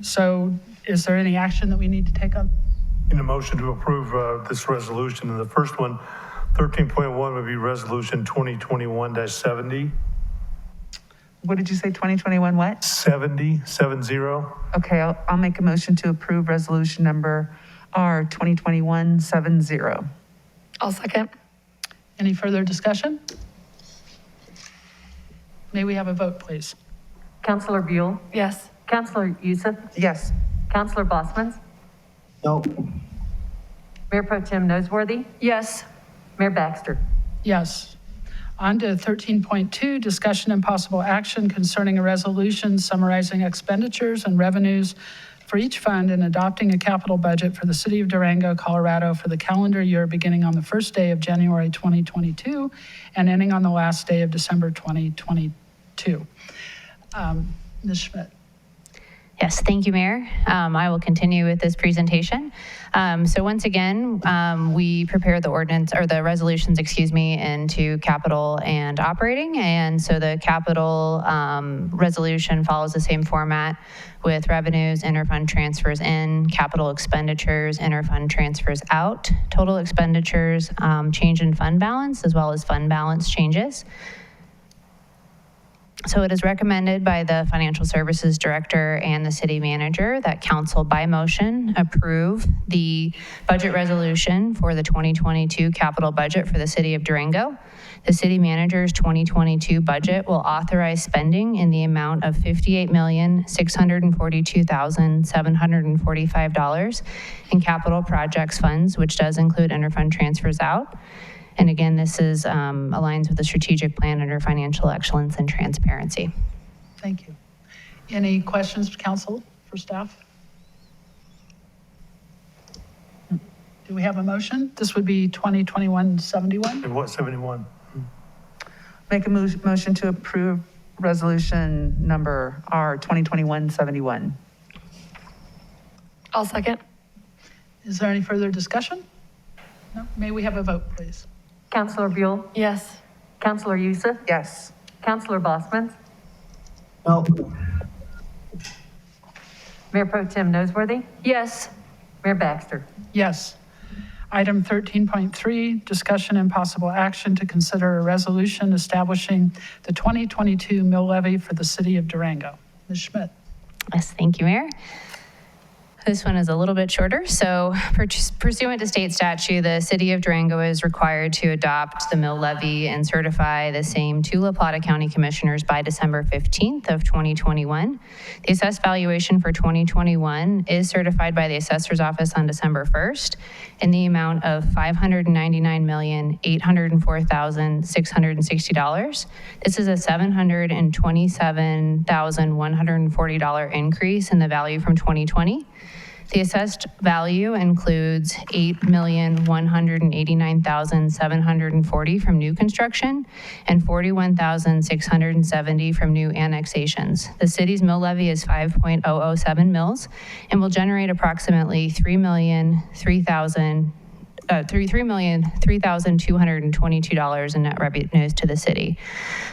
So is there any action that we need to take on? In a motion to approve this resolution, and the first one, 13.1, would be resolution 2021-70. What did you say, 2021 what? 70. Okay, I'll make a motion to approve resolution number R 2021-70. I'll second. Any further discussion? May we have a vote, please? Councilor Buell? Yes. Councilor Youssef? Yes. Councilor Bosmans? No. Mayor Pro Tem Noseworthy? Yes. Mayor Baxter? Yes. On to 13.2, discussion and possible action concerning a resolution summarizing expenditures and revenues for each fund and adopting a capital budget for the city of Durango, Colorado for the calendar year beginning on the first day of January 2022 and ending on the last day of December 2022. Ms. Schmidt. Yes, thank you, Mayor. I will continue with this presentation. So once again, we prepare the ordinance or the resolutions, into capital and operating. And so the capital resolution follows the same format with revenues, interfund transfers in, capital expenditures, interfund transfers out, total expenditures, change in fund balance, as well as fund balance changes. So it is recommended by the Financial Services Director and the City Manager that Council by motion approve the budget resolution for the 2022 capital budget for the City of Durango. The City Manager's 2022 budget will authorize spending in the amount of $58,642,745 in capital projects funds, which does include interfund transfers out, And again, this is aligns with the strategic plan under financial excellence and transparency. Thank you. Any questions, council, for staff? Do we have a motion? This would be 2021-71. And what, 71? Make a motion to approve resolution number R 2021-71. I'll second. Is there any further discussion? No? May we have a vote, please? Councilor Buell? Yes. Councilor Youssef? Yes. Councilor Bosman? No, Mayor Pro Tem Nosworthy? Yes. Mayor Baxter? Yes. Item 13.3, discussion and possible action to consider a resolution establishing the 2022 mill levy for the city of Durango. Ms. Schmidt. Yes, thank you, Mayor. This one is a little bit shorter. So pursuant to state statute, the city of Durango is required to adopt the mill levy and certify the same to La Plata County Commissioners by December 15th of 2021. The assessed valuation for 2021 is certified by the assessor's office on December 1st in the amount of $599,804,660. This is a $727,140 increase in the value from 2020. The assessed value includes $8,189,740 from new construction and $41,670 from new annexations. The city's mill levy is 5.007 mills and will generate approximately $3,003,222 in net revenues to the city.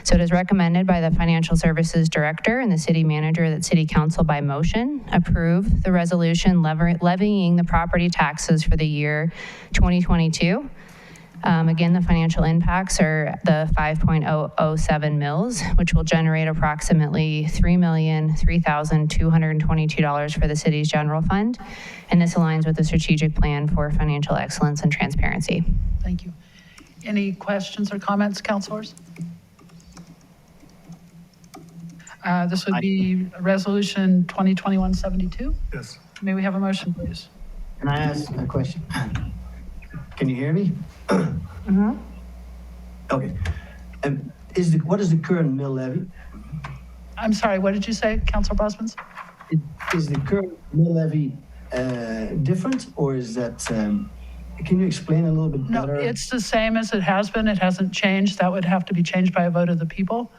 So it is recommended by the Financial Services Director and the City Manager that City Council by motion approve the resolution levying the property taxes for the year 2022. Again, the financial impacts are the 5.007 mills, which will generate approximately $3,003,222 for the city's general fund. And this aligns with the strategic plan for financial excellence and transparency. Thank you. Any questions or comments, councilors? This would be resolution 2021-72. Yes. May we have a motion, please? can I ask a question? Can you hear me? Mm-hmm. Okay. What is the current mill levy? I'm sorry, what did you say, Councilor Bosmans? Is the current mill levy different, or is that, can you explain a little bit No, better? it's the same as it has been. It hasn't changed. That would have to be changed by a vote of the people.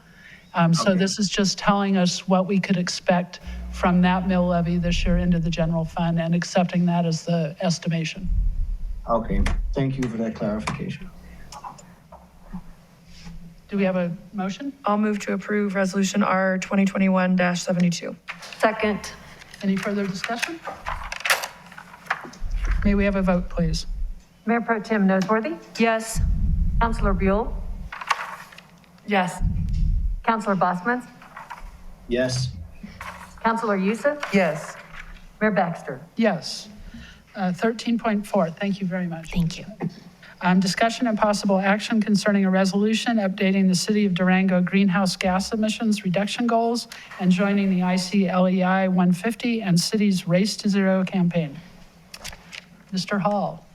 So Okay. this is just telling us what we could expect from that mill levy this year into the general fund and accepting that as the estimation. Okay, thank you for that clarification. Do we have a motion? I'll move to approve resolution R 2021-72. Second. Any further discussion? May we have a vote, please? Mayor Pro Tem Nosworthy? Yes. Councilor Buell? Yes. Councilor Bosman? Yes. Councilor Youssef? Yes. Mayor Baxter? Yes. 13.4, thank you very much. Thank you. Discussion and possible action concerning a resolution updating the City of Durango greenhouse gas emissions reduction goals and joining the ICLEI 150 and City's Race to Zero campaign. Mr. Hall.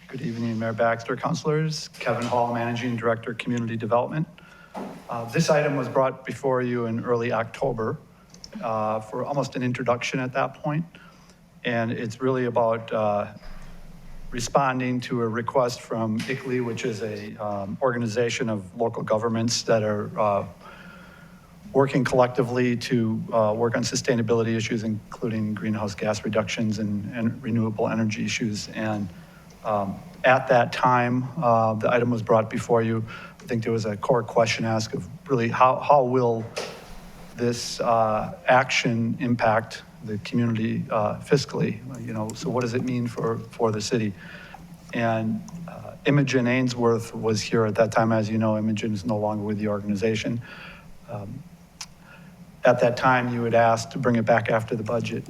Good evening, Mayor Baxter, councilors. Kevin Hall, Managing Director, Community Development. This item was brought before you in early October for almost an introduction at that point. And it's really about responding to a request from ICLEI, which is a organization of local governments that are working collectively to work on sustainability issues, including greenhouse gas reductions and renewable energy issues. And at that time, the item was brought before you. I think there was a core question asked of really how will this action impact the community fiscally? You know, so what does it mean for the city? And Imogen Ainsworth was here at that time. As you know, Imogen is no longer with the organization. At that time, you had asked to bring it back after the budget.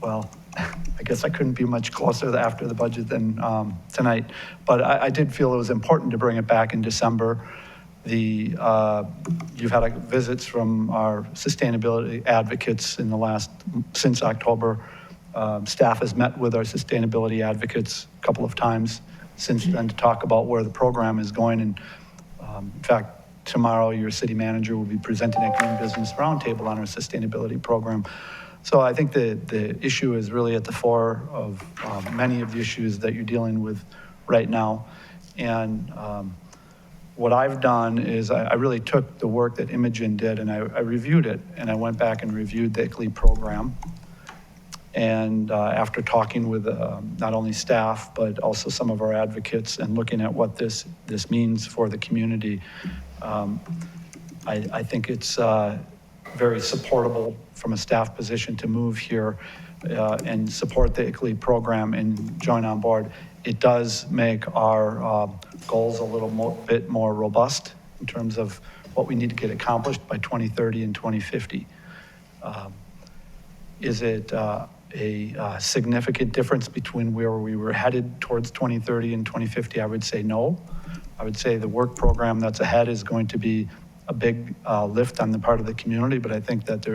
Well, I guess I couldn't be much closer after the budget than tonight, but I did feel it was important to bring it back in December. You've had visits from our sustainability advocates since October, Staff has met with our sustainability advocates a couple of times since then to talk about where the program is going. And in fact, tomorrow your city manager will be presenting at Green Business Roundtable on our sustainability program. So I think the issue is really at the fore of many of the issues that you're dealing with right now. And what I've done is I really took the work that Imogen did and I reviewed it, and I went back and reviewed the ICLEI program. And after talking with not only staff, but also some of our advocates and looking at what this means for the community, I think it's very supportable from a staff position to move here and support the ICLEI program and join on board. It does make our goals a little bit more robust in terms of what we need to get accomplished by 2030 and 2050. Is it a significant difference between where we were headed towards 2030 and 2050? I would say no. I would say the work program that's ahead is going to be a big lift on the part of the community, but I think that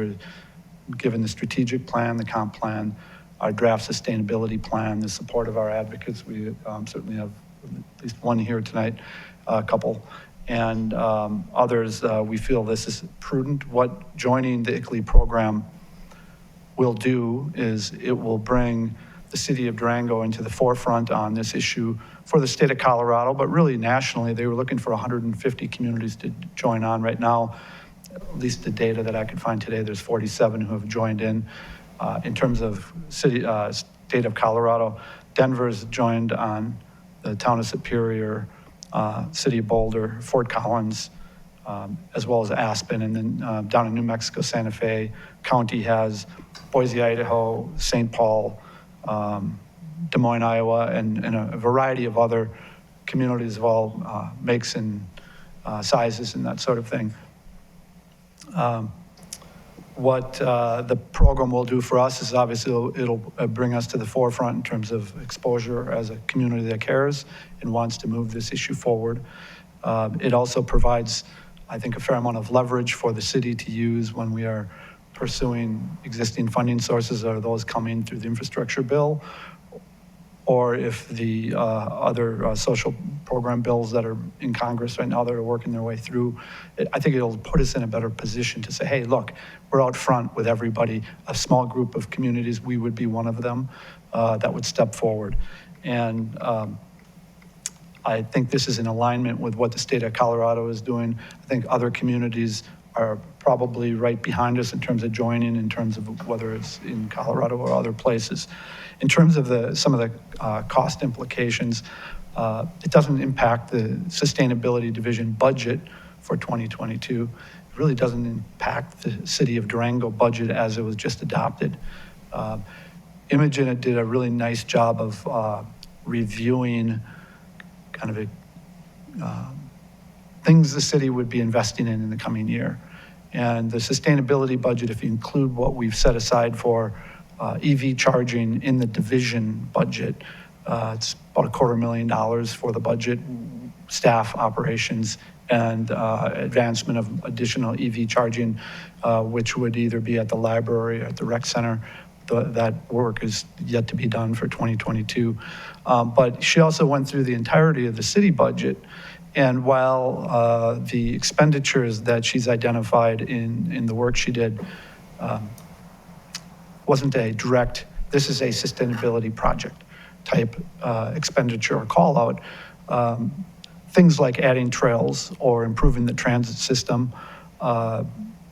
given the strategic plan, the comp plan, our draft sustainability plan, the support of our advocates, we certainly have at least one here tonight, a couple, and others, we feel this is prudent. What joining the ICLEI program will do is it will bring the city of Durango into the forefront on this issue for the state of Colorado, but really nationally. They were looking for 150 communities to join on. Right now, at least the data that I could find today, there's 47 who have joined in. In terms of state of Colorado, Denver's joined on, the town of Superior, city of Boulder, Fort Collins, as well as Aspen, and then down in New Mexico, Santa Fe County has Boise, Idaho, St. Paul, Des Moines, Iowa, and a variety of other communities of all makes and sizes and that sort of thing. What the program will do for us is obviously it'll bring us to the forefront in terms of exposure as a community that cares and wants to move this issue forward. It also provides, I think, a fair amount of leverage for the city to use when we are pursuing existing funding sources, or those coming through the infrastructure bill, or if the other social program bills that are in Congress right now that are working their way through. I think it'll put us in a better position to say, hey, look, we're out front with everybody, a small group of communities, we would be one of them that would step forward. And I think this is in alignment with what the state of Colorado is doing. I think other communities are probably right behind us in terms of joining, in terms of whether it's in Colorado or other places. In terms of some of the cost implications, it doesn't impact the Sustainability Division budget for 2022. It really doesn't impact the City of Durango budget as it was just adopted. Imogen did a really nice job of reviewing kind of things the city would be investing in the coming year. And the sustainability budget, if you include what we've set aside for EV charging in the division budget, it's about $250,000 for the budget, staff operations, and advancement of additional EV charging, which would either be at the library or at the rec center. That work is yet to be done for 2022. But she also went through the entirety of the city budget. And while the expenditures that she's identified in the work she did wasn't a direct, this is a sustainability project type expenditure or call out, things like adding trails or improving the transit system,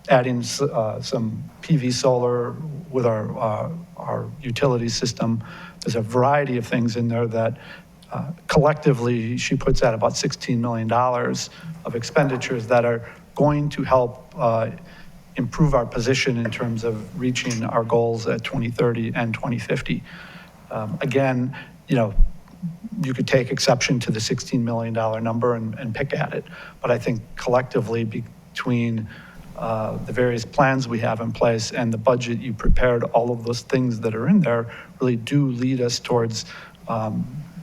adding some PV solar with our utility system. There's a variety of things in there that collectively she puts at about $16 million of expenditures that are going to help improve our position in terms of reaching our goals at 2030 and 2050. Again, you know, you could take exception to the $16 million number and pick at it, but I think collectively between the various plans we have in place and the budget you prepared, all of those things that are in there really do lead us towards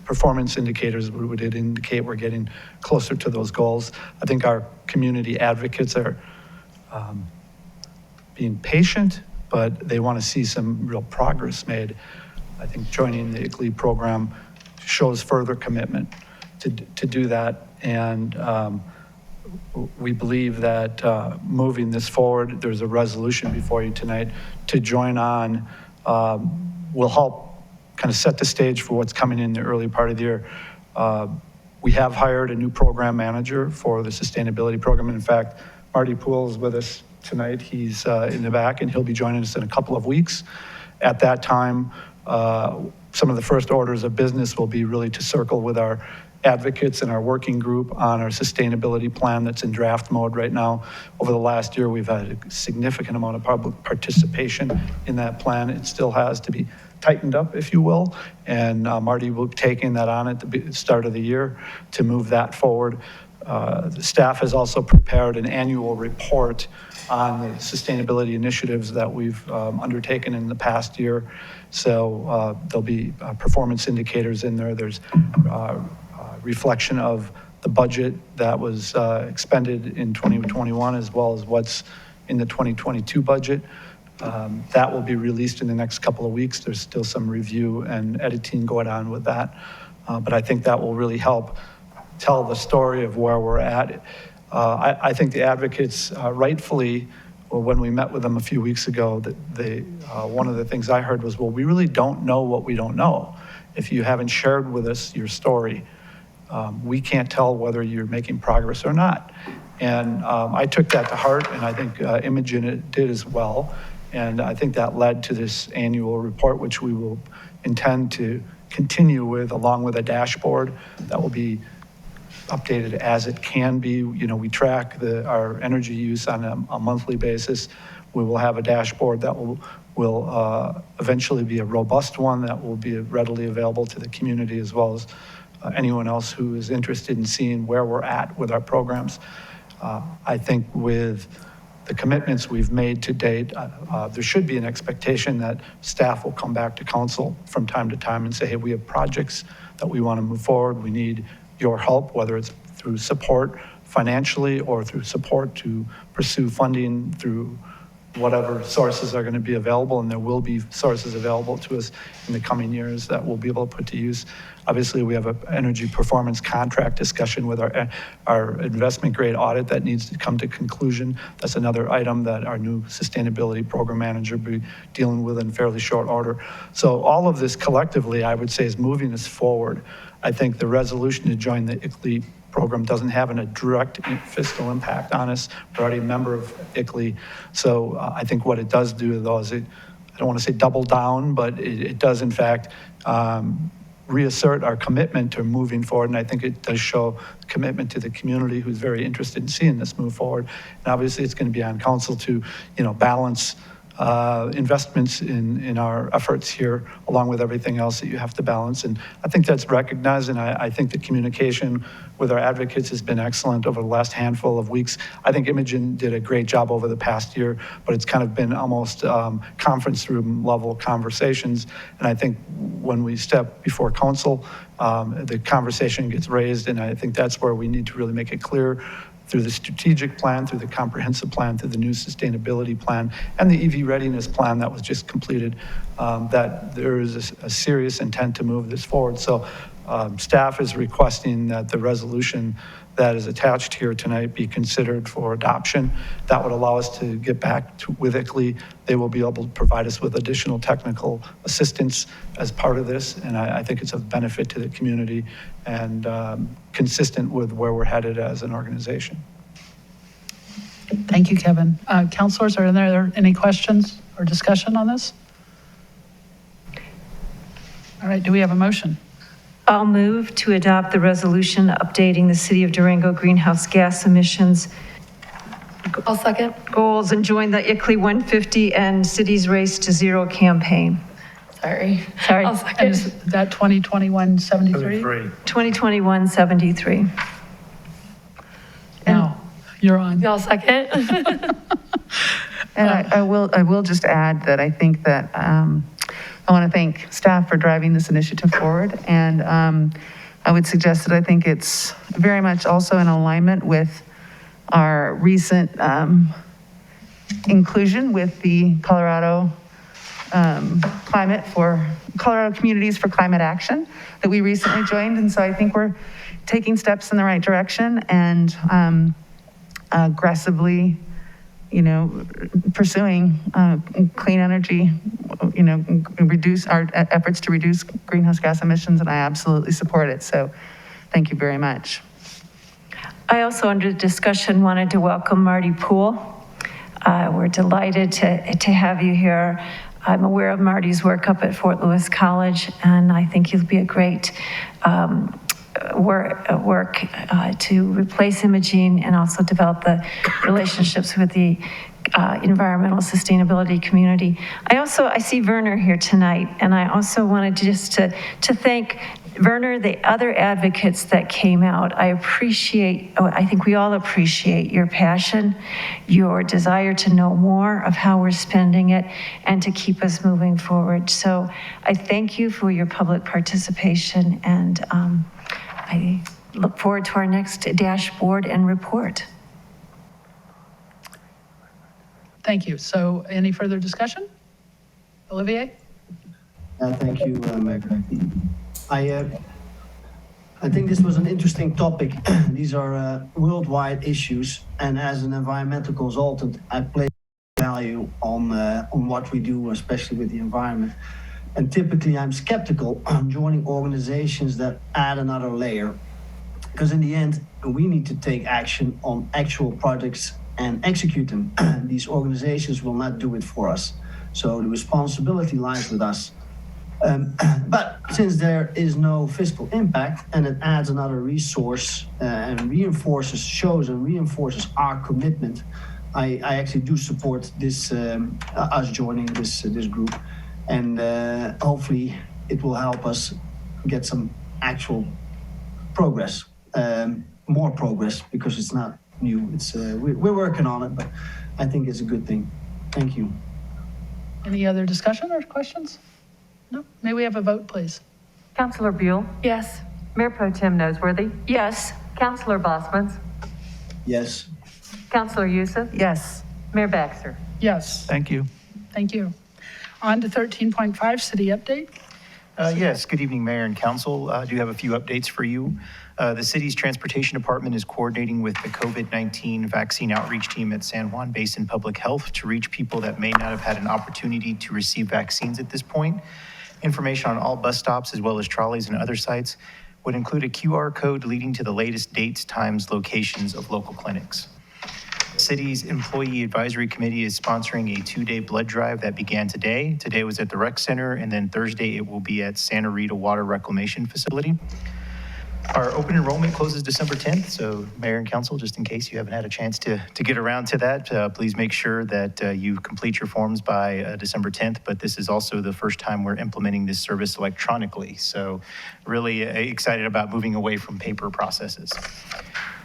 performance indicators would indicate we're getting closer to those goals. I think our community advocates are being patient but they want to see some real progress made. I think joining the ICLEI program shows further commitment to do that. And we believe that moving this forward, there's a resolution before you tonight to join on, will help kind of set the stage for what's coming in the early part of the year. We have hired a new program manager for the sustainability program. And in fact, Marty Poole is with us tonight. He's in the back, and he'll be joining us in a couple of weeks. At that time, some of the first orders of business will be really to circle with our advocates and our working group on our sustainability plan that's in draft mode right now. Over the last year, we've had a significant amount of public participation in that plan. It still has to be tightened up, if you will, and Marty will be taking that on at the start of the year to move that forward. The staff has also prepared an annual report on the sustainability initiatives that we've undertaken in the past year. So there'll be performance indicators in there. There's reflection of the budget that was expended in 2021, as well as what's in the 2022 budget. That will be released in the next couple of weeks. There's still some review and editing going on with that. But I think that will really help tell the story of where we're at. I think the advocates rightfully, well, when we met with them a few weeks ago, that they, one of the things I heard was, well, we really don't know what we don't know. If you haven't shared with us your story, we can't tell whether you're making progress or not. And I took that to heart, and I think Imogen did as well. And I think that led to this annual report, which we will intend to continue with, along with a dashboard that will be updated as it can be. You know, we track our energy use on a monthly basis. We will have a dashboard that will eventually be a robust one that will be readily available to the community, as well as anyone else who is interested in seeing where we're at with our programs. I think with the commitments we've made to date, there should be an expectation that staff will come back to council from time to time and say, hey, we have projects that we want to move forward. We need your help, whether it's through support financially or through support to pursue funding through whatever sources are going to be available, and there will be sources available to us in the coming years that we'll be able to put to use. Obviously, we have an energy performance contract discussion with our investment grade audit that needs to come to conclusion. That's another item that our new sustainability program manager will be dealing with in fairly short order. So all of this collectively, I would say, is moving us forward. I think the resolution to join the ICLEI program doesn't have a direct fiscal impact on us. We're already a member of ICLEI. So I think what it does do, though, is I don't want to say double down, but it does, in fact, reassert our commitment to moving forward. And I think it does show commitment to the community who's very interested in seeing this move forward. And obviously, it's going to be on council to, balance investments in our efforts here, along with everything else that you have to balance. And I think that's recognized, and I think the communication with our advocates has been excellent over the last handful of weeks. I think Imogen did a great job over the past year, but it's kind of been almost conference room level conversations. And I think when we step before council, the conversation gets raised, and I think that's where we need to really make it clear through the strategic plan, through the comprehensive plan, through the new sustainability plan, and the EV readiness plan that was just completed, that there is a serious intent to move this forward. So staff is requesting that the resolution that is attached here tonight be considered for adoption. That would allow us to get back with ICLEI. They will be able to provide us with additional technical assistance as part of this, and I think it's of benefit to the community and consistent with where we're headed as an organization. Thank you, Kevin. Councilors, are there any questions or discussion on this? All right, do we have a motion? I'll move to adopt the resolution updating the City of Durango greenhouse gas emissions. I'll second. Goals and join the ICLEI 150 and Cities Race to Zero campaign. Sorry. I'll And is that 2021-73? 2021-73. Now, you're on. Y'all second? And I will just add that I think that I want to thank staff for driving this initiative forward. And I would suggest that I think it's very much also in alignment with our recent inclusion with the Colorado Colorado Communities for Climate Action that we recently joined. And so I think we're taking steps in the right direction and aggressively, pursuing clean energy, reduce our efforts to reduce greenhouse gas emissions, and I absolutely support it. So thank you very much. I also, under discussion, wanted to welcome Marty Poole. We're delighted to have you here. I'm aware of Marty's work up at Fort Lewis College, and I think he'll be a great work to replace imaging and also develop the relationships with the environmental sustainability community. I see Werner here tonight, and I also wanted to thank Werner, the other advocates that came out. I think we all appreciate your passion, your desire to know more of how we're spending it, and to keep us moving forward. So I thank you for your public participation, and I look forward to our next dashboard and report. Thank you. So any further discussion? Olivier? Thank you, Mayor. I think this was an interesting topic. These are worldwide issues, and as an environmental consultant, I place value on what we do, especially with the environment. And typically, I'm skeptical on joining organizations that add another layer, because in the end, we need to take action on actual projects and execute them. These organizations will not do it for us, so the responsibility lies with us. But since there is no fiscal impact and it adds another resource and shows and reinforces our commitment, I actually do support this, us joining this group, and hopefully it will help us get some actual progress, more progress, because it's not new. It's we're working on it, but I think it's a good thing. Thank you. Any other discussion or questions? No? May we have a vote, please? Councilor Buell? Yes. Mayor Pro Tem Noseworthy? Yes. Councilor Bosmans? Yes. Councilor Youssef? Yes. Mayor Baxter? Yes. Thank you. Thank you. On to 13.5, city update. Yes, good evening, Mayor and Council. I do have a few updates for you. The city's transportation department is coordinating with the COVID-19 vaccine outreach team at San Juan Basin Public Health to reach people that may not have had an opportunity to receive vaccines at this point. Information on all bus stops as well as trolleys and other sites would include a QR code leading to the latest dates, times, locations of local clinics. The city's Employee Advisory Committee is sponsoring a 2-day blood drive that began today. Today was at the rec center, and then Thursday it will be at Santa Rita Water Reclamation Facility. Our open enrollment closes December 10th, so Mayor and Council, just in case you haven't had a chance to get around to that, please make sure that you complete your forms by December 10th, but this is also the first time we're implementing this service electronically, so really excited about moving away from paper processes.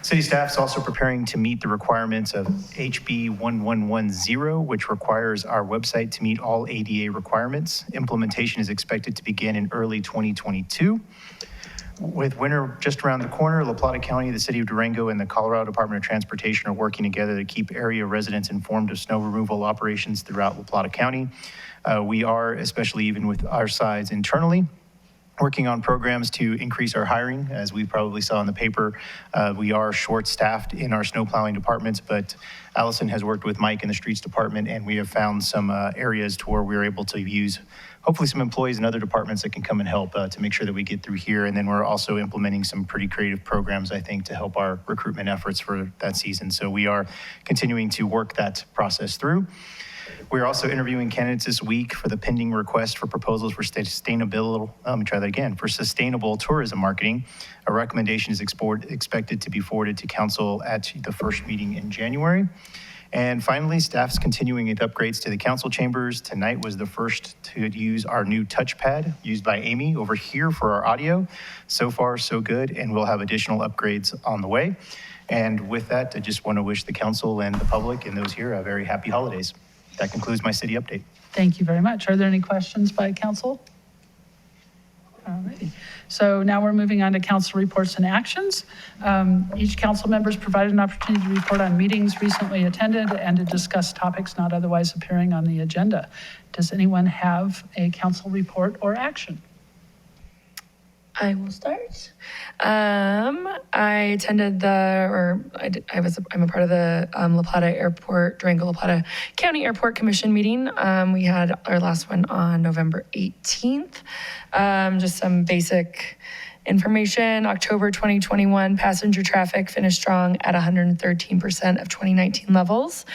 City staff is also preparing to meet the requirements of HB 1110, which requires our website to meet all ADA requirements. Implementation is expected to begin in early 2022. With winter just around the corner, La Plata County, the city of Durango, and the Colorado Department of Transportation are working together to keep area residents informed of snow removal operations throughout La Plata County. We are, especially even with our sides internally, working on programs to increase our hiring. As we probably saw in the paper, we are short-staffed in our snow plowing departments, but Allison has worked with Mike in the streets department, and we have found some areas to where we're able to use hopefully some employees in other departments that can come and help to make sure that we get through here. And then we're also implementing some pretty creative programs, I think, to help our recruitment efforts for that season. So we are continuing to work that process through. We're also interviewing candidates this week for the pending request for proposals for sustainable tourism marketing. A recommendation is expected to be forwarded to council at the first meeting in January. And finally, staff's continuing with upgrades to the council chambers. Tonight was the first to use our new touchpad used by Amy over here for our audio. So far, so good, and we'll have additional upgrades on the way. And with that, I just want to wish the council and the public and those here a very happy holidays. That concludes my city update. Thank you very much. Are there any questions by council? Alrighty. So now we're moving on to council reports and actions. Each council member is provided an opportunity to report on meetings recently attended and to discuss topics not otherwise appearing on the agenda. Does anyone have a council report or action? I will start. I attended I'm a part of the La Plata Airport, Durango La Plata County Airport Commission meeting. We had our last one on November 18th. Just some basic information. October 2021 passenger traffic finished strong at 113% of 2019 levels.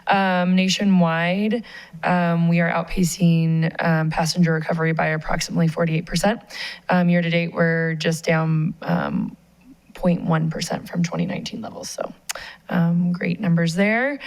Nationwide, we are outpacing passenger recovery by approximately 48%. Year to date, we're just down 0.1% from 2019 levels. So great numbers there.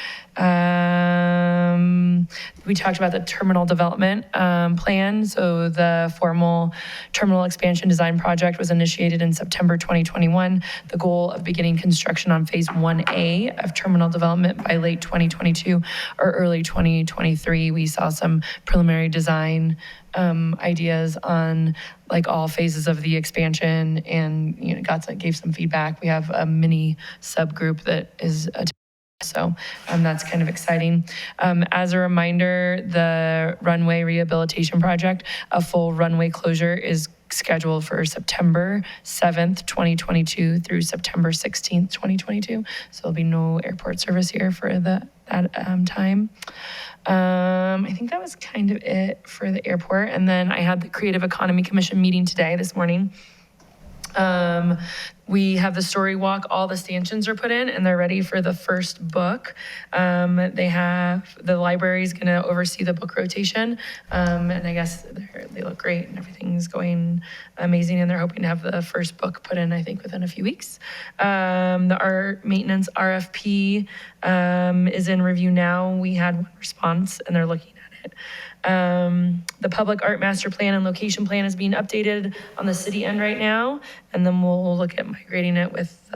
We talked about the terminal development plan. So the formal terminal expansion design project was initiated in September 2021. The goal of beginning construction on phase 1A of terminal development by late 2022 or early 2023. We saw some preliminary design ideas on like all phases of the expansion, and gave some feedback. We have a mini subgroup that is so that's kind of exciting. As a reminder, the runway rehabilitation project, a full runway closure is scheduled for September 7th, 2022 through September 16th, 2022. So there'll be no airport service here for that time. I think that was kind of it for the airport. And then I had the Creative Economy Commission meeting this morning. We have the story walk, all the stanchions are put in and they're ready for the first book. The library's gonna oversee the book rotation. And I guess they look great and everything's going amazing, and they're hoping to have the first book put in, I think, within a few weeks. The art maintenance RFP is in review now. We had one response and they're looking at it. The public art master plan and location plan is being updated on the city end right now, and then we'll look at migrating it with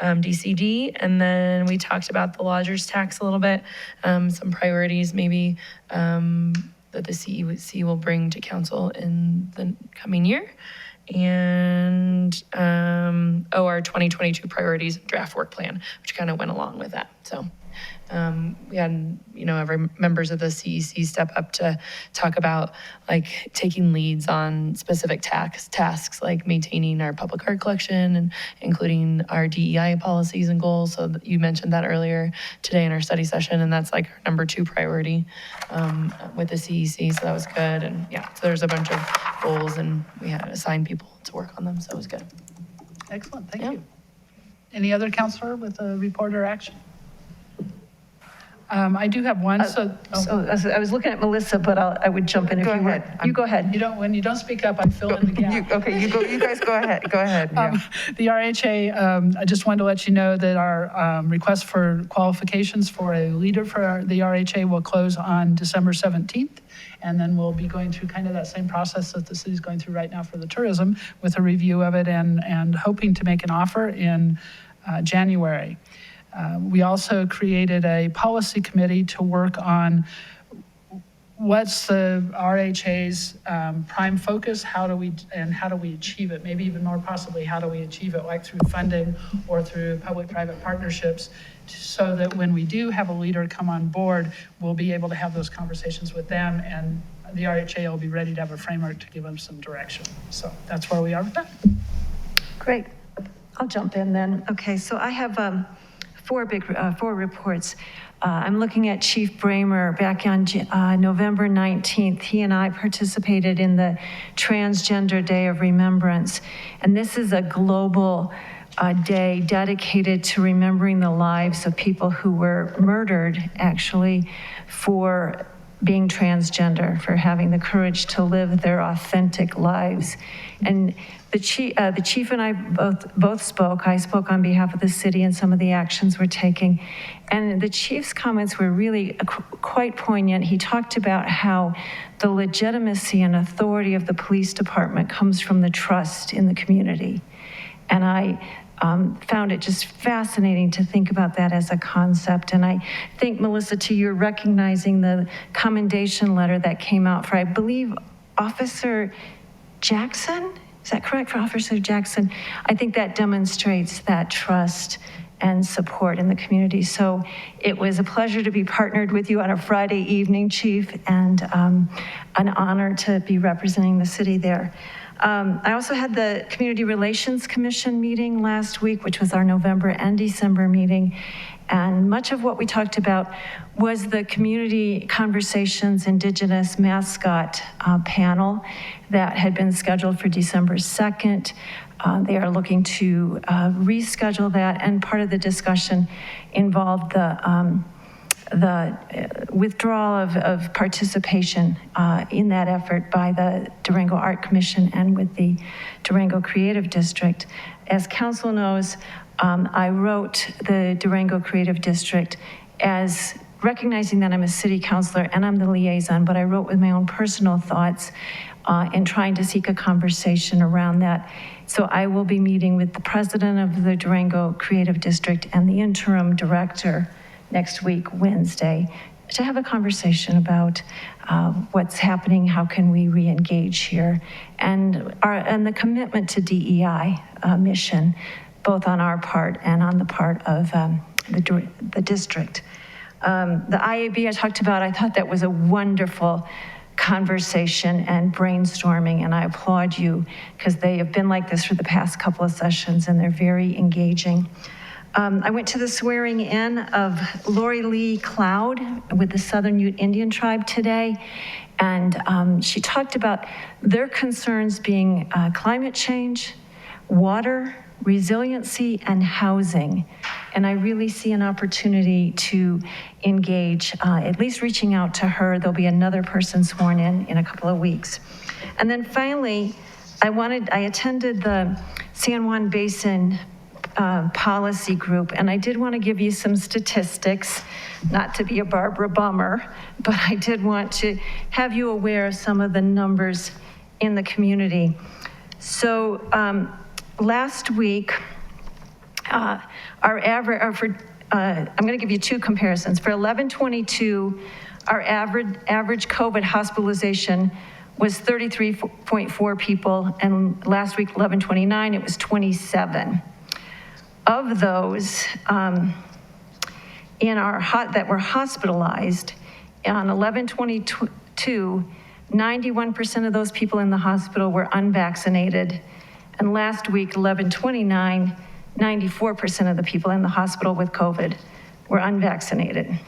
DCD. And then we talked about the lodgers tax a little bit, some priorities maybe that the CEC will bring to council in the coming year. And our 2022 priorities draft work plan, which kind of went along with that. So we had, every members of the CEC step up to talk about like taking leads on specific tasks like maintaining our public art collection and including our DEI policies and goals. So you mentioned that earlier today in our study session, and that's like our number 2 priority with the CEC. So that was good. And yeah, so there's a bunch of goals and we had assigned people to work on them. So it was good. Excellent, thank you. Any other counselor with a report or action? I do have one. So I was looking at Melissa, but I would jump in if you would. You go ahead. When you don't speak up, I fill in the gap. You guys go ahead. Go ahead. Yeah. The RHA, I just wanted to let you know that our request for qualifications for a leader for the RHA will close on December 17th. And then we'll be going through kind of that same process that the city's going through right now for the tourism, with a review of it and hoping to make an offer in January. We also created a policy committee to work on what's the RHA's prime focus, how do we achieve it? Maybe even more possibly, how do we achieve it, like through funding or through public-private partnerships, so that when we do have a leader come on board, we'll be able to have those conversations with them, and the RHA will be ready to have a framework to give them some direction. So that's where we are with that. Great. I'll jump in then. Okay, so I have 4 reports. I'm looking at Chief Brammer. Back on November 19th, he and I participated in the Transgender Day of Remembrance. And this is a global day dedicated to remembering the lives of people who were murdered, actually, for being transgender, for having the courage to live their authentic lives. And the chief and I both spoke. I spoke on behalf of the city and some of the actions we're taking. And the chief's comments were really quite poignant. He talked about how the legitimacy and authority of the police department comes from the trust in the community. And I found it just fascinating to think about that as a concept. And I think, Melissa, to you recognizing the commendation letter that came out for, I believe, Officer Jackson? Is that correct, for Officer Jackson? I think that demonstrates that trust and support in the community. So it was a pleasure to be partnered with you on a Friday evening, Chief, and an honor to be representing the city there. I also had the Community Relations Commission meeting last week, which was our November and December meeting. And much of what we talked about was the Community Conversations Indigenous Mascot panel that had been scheduled for December 2nd. They are looking to reschedule that, and part of the discussion involved the withdrawal of participation in that effort by the Durango Art Commission and with the Durango Creative District. As council knows, I wrote the Durango Creative District as recognizing that I'm a city councilor and I'm the liaison, but I wrote with my own personal thoughts and trying to seek a conversation around that. So I will be meeting with the president of the Durango Creative District and the interim director next week, Wednesday, to have a conversation about what's happening, how can we re-engage here, and the commitment to DEI mission, both on our part and on the part of the district. The IAB I talked about, I thought that was a wonderful conversation and brainstorming, and I applaud you because they have been like this for the past couple of sessions and they're very engaging. I went to the swearing in of Lori Lee Cloud with the Southern Ute Indian Tribe today, and she talked about their concerns being climate change, water, resiliency, and housing. And I really see an opportunity to engage, at least reaching out to her. There'll be another person sworn in a couple of weeks. And then finally, I attended the San Juan Basin policy group, and I did want to give you some statistics, not to be a Barbara Bummer, but I did want to have you aware of some of the numbers in the community. So last week, I'm going to give you two comparisons. For 11/22, our average COVID hospitalization was 33.4 people, and last week, 11/29, it was 27. Of those that were hospitalized, on 11/22, 91% of those people in the hospital were unvaccinated. And last week, 11/29, 94% of the people in the hospital with COVID were unvaccinated.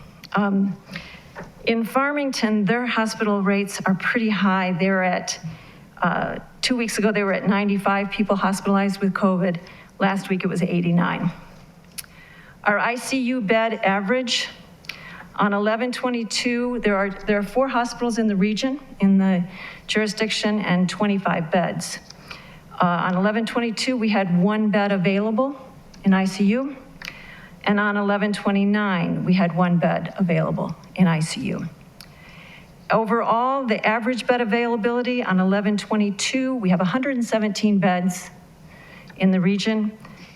In Farmington, their hospital rates are pretty high. They're at, 2 weeks ago, they were at 95 people hospitalized with COVID. Last week, it was 89. Our ICU bed average, on 11/22, there are 4 hospitals in the region, in the jurisdiction, and 25 beds. On 11/22, we had 1 bed available in ICU, and on 11/29, we had 1 bed available in ICU. Overall, the average bed availability on 11/22, we have 117 beds in the region.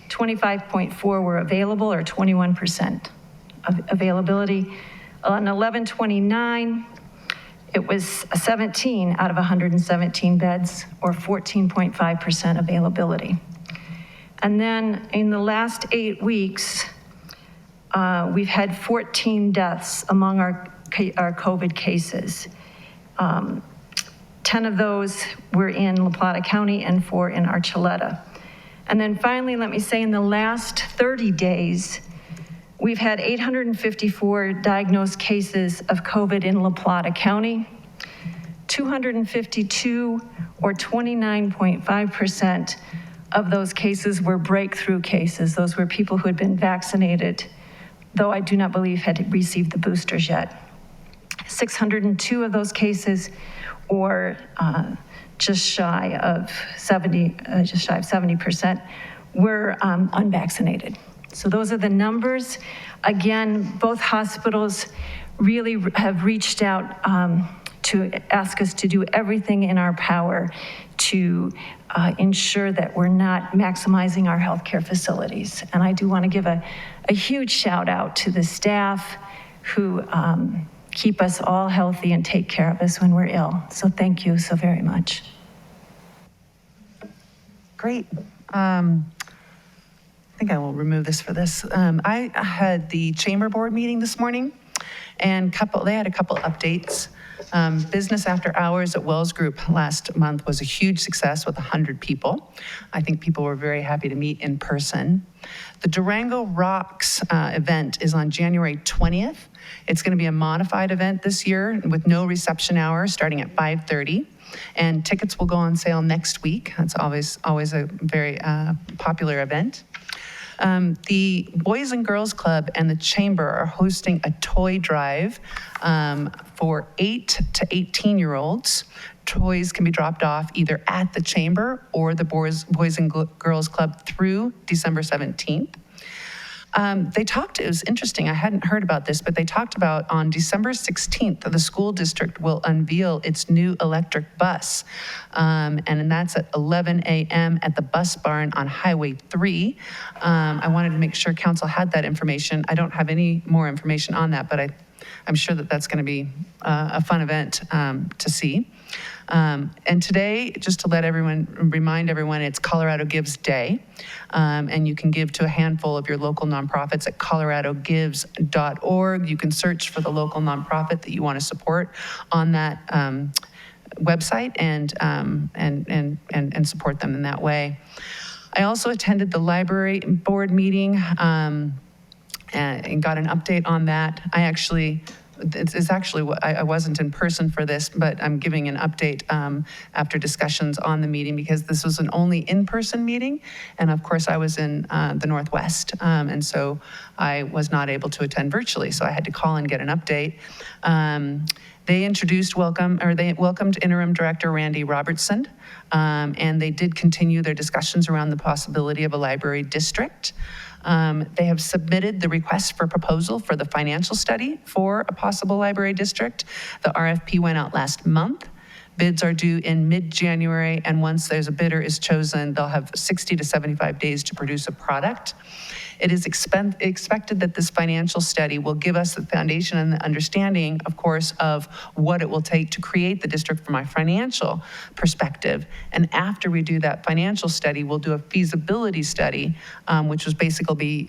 25.4 were available, or 21% of availability. On 11/29, it was 17 out of 117 beds, or 14.5% availability. And then in the last 8 weeks, we've had 14 deaths among our COVID cases. 10 of those were in La Plata County and 4 in Archuleta. And then finally, let me say, in the last 30 days, we've had 854 diagnosed cases of COVID in La Plata County. 252, or 29.5%, of those cases were breakthrough cases. Those were people who had been vaccinated, though I do not believe had received the boosters yet. 602 of those cases, or just shy of 70%, were unvaccinated. So those are the numbers. Again, both hospitals really have reached out to ask us to do everything in our power to ensure that we're not maximizing our healthcare facilities. And I do want to give a huge shout out to the staff who keep us all healthy and take care of us when we're ill. So thank you so very much. Great. I think I will remove this for this. I had the chamber board meeting this morning, and they had a couple updates. Business after hours at Wells Group last month was a huge success with 100 people. I think people were very happy to meet in person. The Durango Rocks event is on January 20th. It's going to be a modified event this year with no reception hour starting at 5:30. And tickets will go on sale next week. That's always a very popular event. The Boys and Girls Club and the Chamber are hosting a toy drive for 8 to 18-year-olds. Toys can be dropped off either at the Chamber or the Boys and Girls Club through December 17th. It was interesting, I hadn't heard about this, but they talked about on December 16th, the school district will unveil its new electric bus. And that's at 11 a.m. at the bus barn on Highway 3. I wanted to make sure council had that information. I don't have any more information on that, but I'm sure that that's going to be a fun event to see. And today, just to remind everyone, it's Colorado Gives Day. And you can give to a handful of your local nonprofits at coloradogives.org. You can search for the local nonprofit that you want to support on that website and support them in that way. I also attended the library board meeting and got an update on that. I wasn't in person for this, but I'm giving an update after discussions on the meeting because this was an only in-person meeting. And of course I was in the Northwest. And so I was not able to attend virtually. So I had to call and get an update. They welcomed interim director Randy Robertson. And they did continue their discussions around the possibility of a library district. They have submitted the request for proposal for the financial study for a possible library district. The RFP went out last month. Bids are due in mid-January, and once there's a bidder is chosen, they'll have 60 to 75 days to produce a product. It is expected that this financial study will give us the foundation and the understanding, of course, of what it will take to create the district from a financial perspective. And after we do that financial study, we'll do a feasibility study, which was basically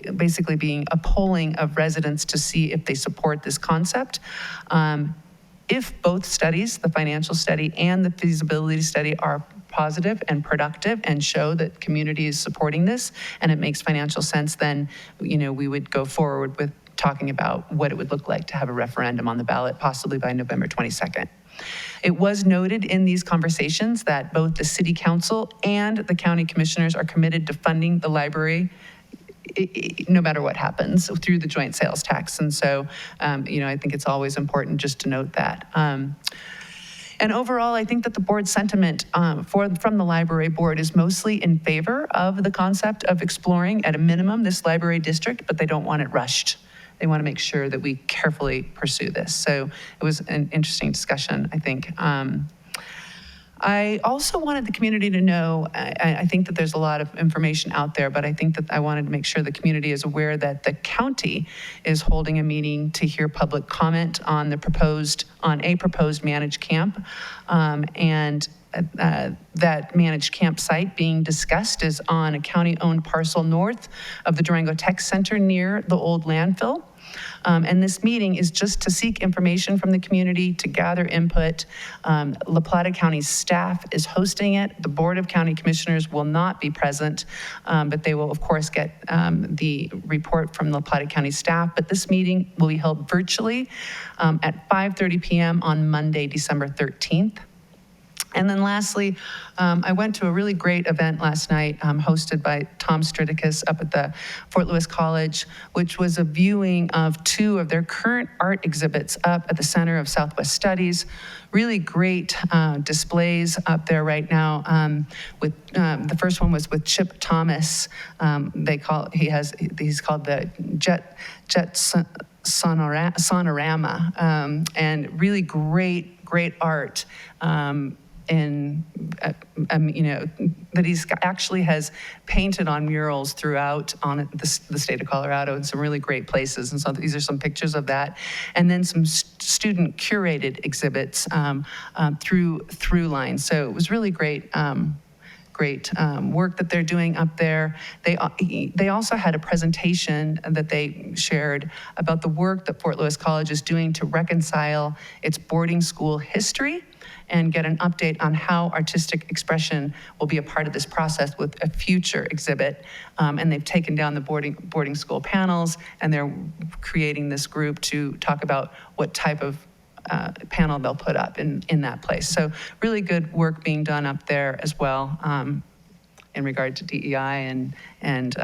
being a polling of residents to see if they support this concept. If both studies, the financial study and the feasibility study, are positive and productive and show that community is supporting this and it makes financial sense, then we would go forward with talking about what it would look like to have a referendum on the ballot, possibly by November 22nd. It was noted in these conversations that both the city council and the county commissioners are committed to funding the library no matter what happens through the joint sales tax. And so, I think it's always important just to note that. And overall, I think that the board's sentiment from the library board is mostly in favor of the concept of exploring, at a minimum, this library district, but they don't want it rushed. They want to make sure that we carefully pursue this. So it was an interesting discussion, I think. I also wanted the community to know, I think that there's a lot of information out there, but I think that I wanted to make sure the community is aware that the county is holding a meeting to hear public comment on a proposed managed camp. And that managed campsite being discussed is on a county-owned parcel north of the Durango Tech Center near the old landfill. And this meeting is just to seek information from the community, to gather input. La Plata County staff is hosting it. The Board of County Commissioners will not be present, but they will, of course, get the report from La Plata County staff. But this meeting will be held virtually at 5:30 p.m. on Monday, December 13th. And then lastly, I went to a really great event last night hosted by Tom Stridicus up at the Fort Lewis College, which was a viewing of 2 of their current art exhibits up at the Center of Southwest Studies. Really great displays up there right now. The first one was with Chip Thomas. He's called the Jet Sonorama, and really great art. That he's actually has painted on murals throughout on the state of Colorado in some really great places. And so these are some pictures of that. And then some student curated exhibits through lines. So it was really great great work that they're doing up there. They also had a presentation that they shared about the work that Fort Lewis College is doing to reconcile its boarding school history and get an update on how artistic expression will be a part of this process with a future exhibit. And they've taken down the boarding school panels, and they're creating this group to talk about what type of panel they'll put up in that place. So really good work being done up there as well in regard to DEI and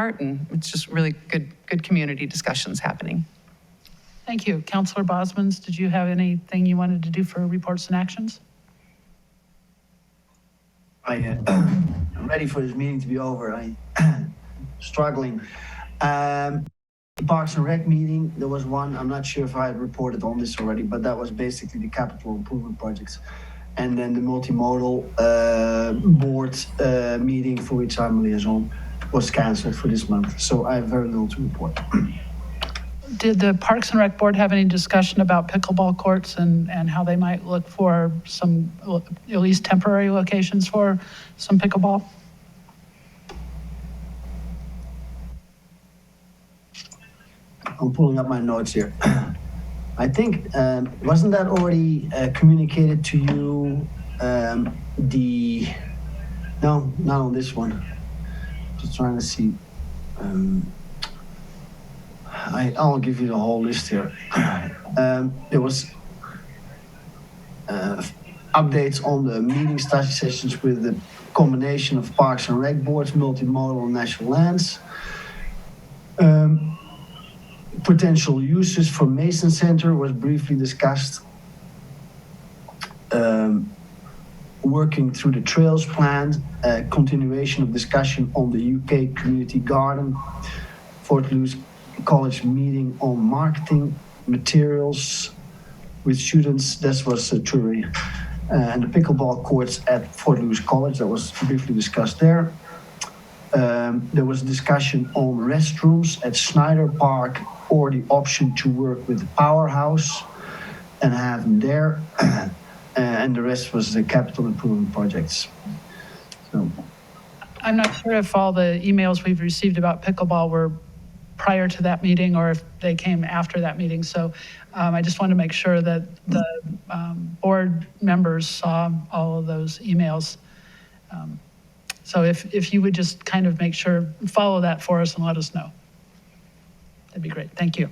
art, and it's just really good community discussions happening. Thank you. Councilor Bosmans, did you have anything you wanted to do for reports and actions? I'm ready for this meeting to be over. I'm struggling. Parks and Rec meeting, there was one. I'm not sure if I had reported on this already, but that was basically the capital improvement projects. And then the multimodal board meeting, for which I'm a liaison, was canceled for this month. So I have very little to report. Did the Parks and Rec Board have any discussion about pickleball courts and how they might look for some, at least temporary locations for some pickleball? I'm pulling up my notes here. I think, wasn't that already communicated to you? No, not on this one. Just trying to see. I'll give you the whole list here. There was updates on the meeting study sessions with the combination of Parks and Rec boards, multimodal and national lands. Potential uses for Mason Center was briefly discussed. Working through the trails plan, continuation of discussion on the UK Community Garden, Fort Lewis College meeting on marketing materials with students. This was touring. And the pickleball courts at Fort Lewis College, that was briefly discussed there. There was a discussion on restrooms at Snyder Park or the option to work with the Powerhouse and have them there. And the rest was the capital improvement projects. So, I'm not sure if all the emails we've received about pickleball were prior to that meeting or if they came after that meeting. So I just want to make sure that the board members saw all of those emails. So if you would just kind of make sure, follow that for us and let us know. That'd be great. Thank you.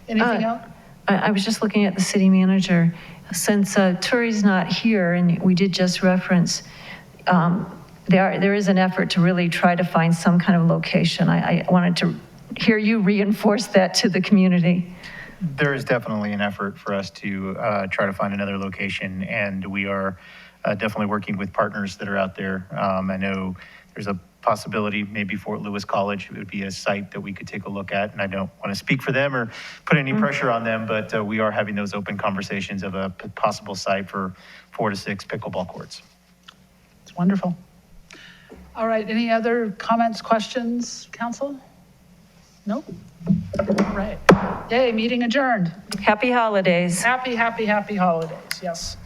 Anything else? I was just looking at the city manager. Since Turi's not here, and we did just reference, there is an effort to really try to find some kind of location. I wanted to hear you reinforce that to the community. There is definitely an effort for us to try to find another location, and we are definitely working with partners that are out there. I know there's a possibility, maybe Fort Lewis College would be a site that we could take a look at, and I don't want to speak for them or put any pressure on them, but we are having those open conversations of a possible site for 4 to 6 pickleball courts. It's wonderful. All right, any other comments, questions, council? Nope. All right. Yay, meeting adjourned. Happy holidays. Happy holidays, yes.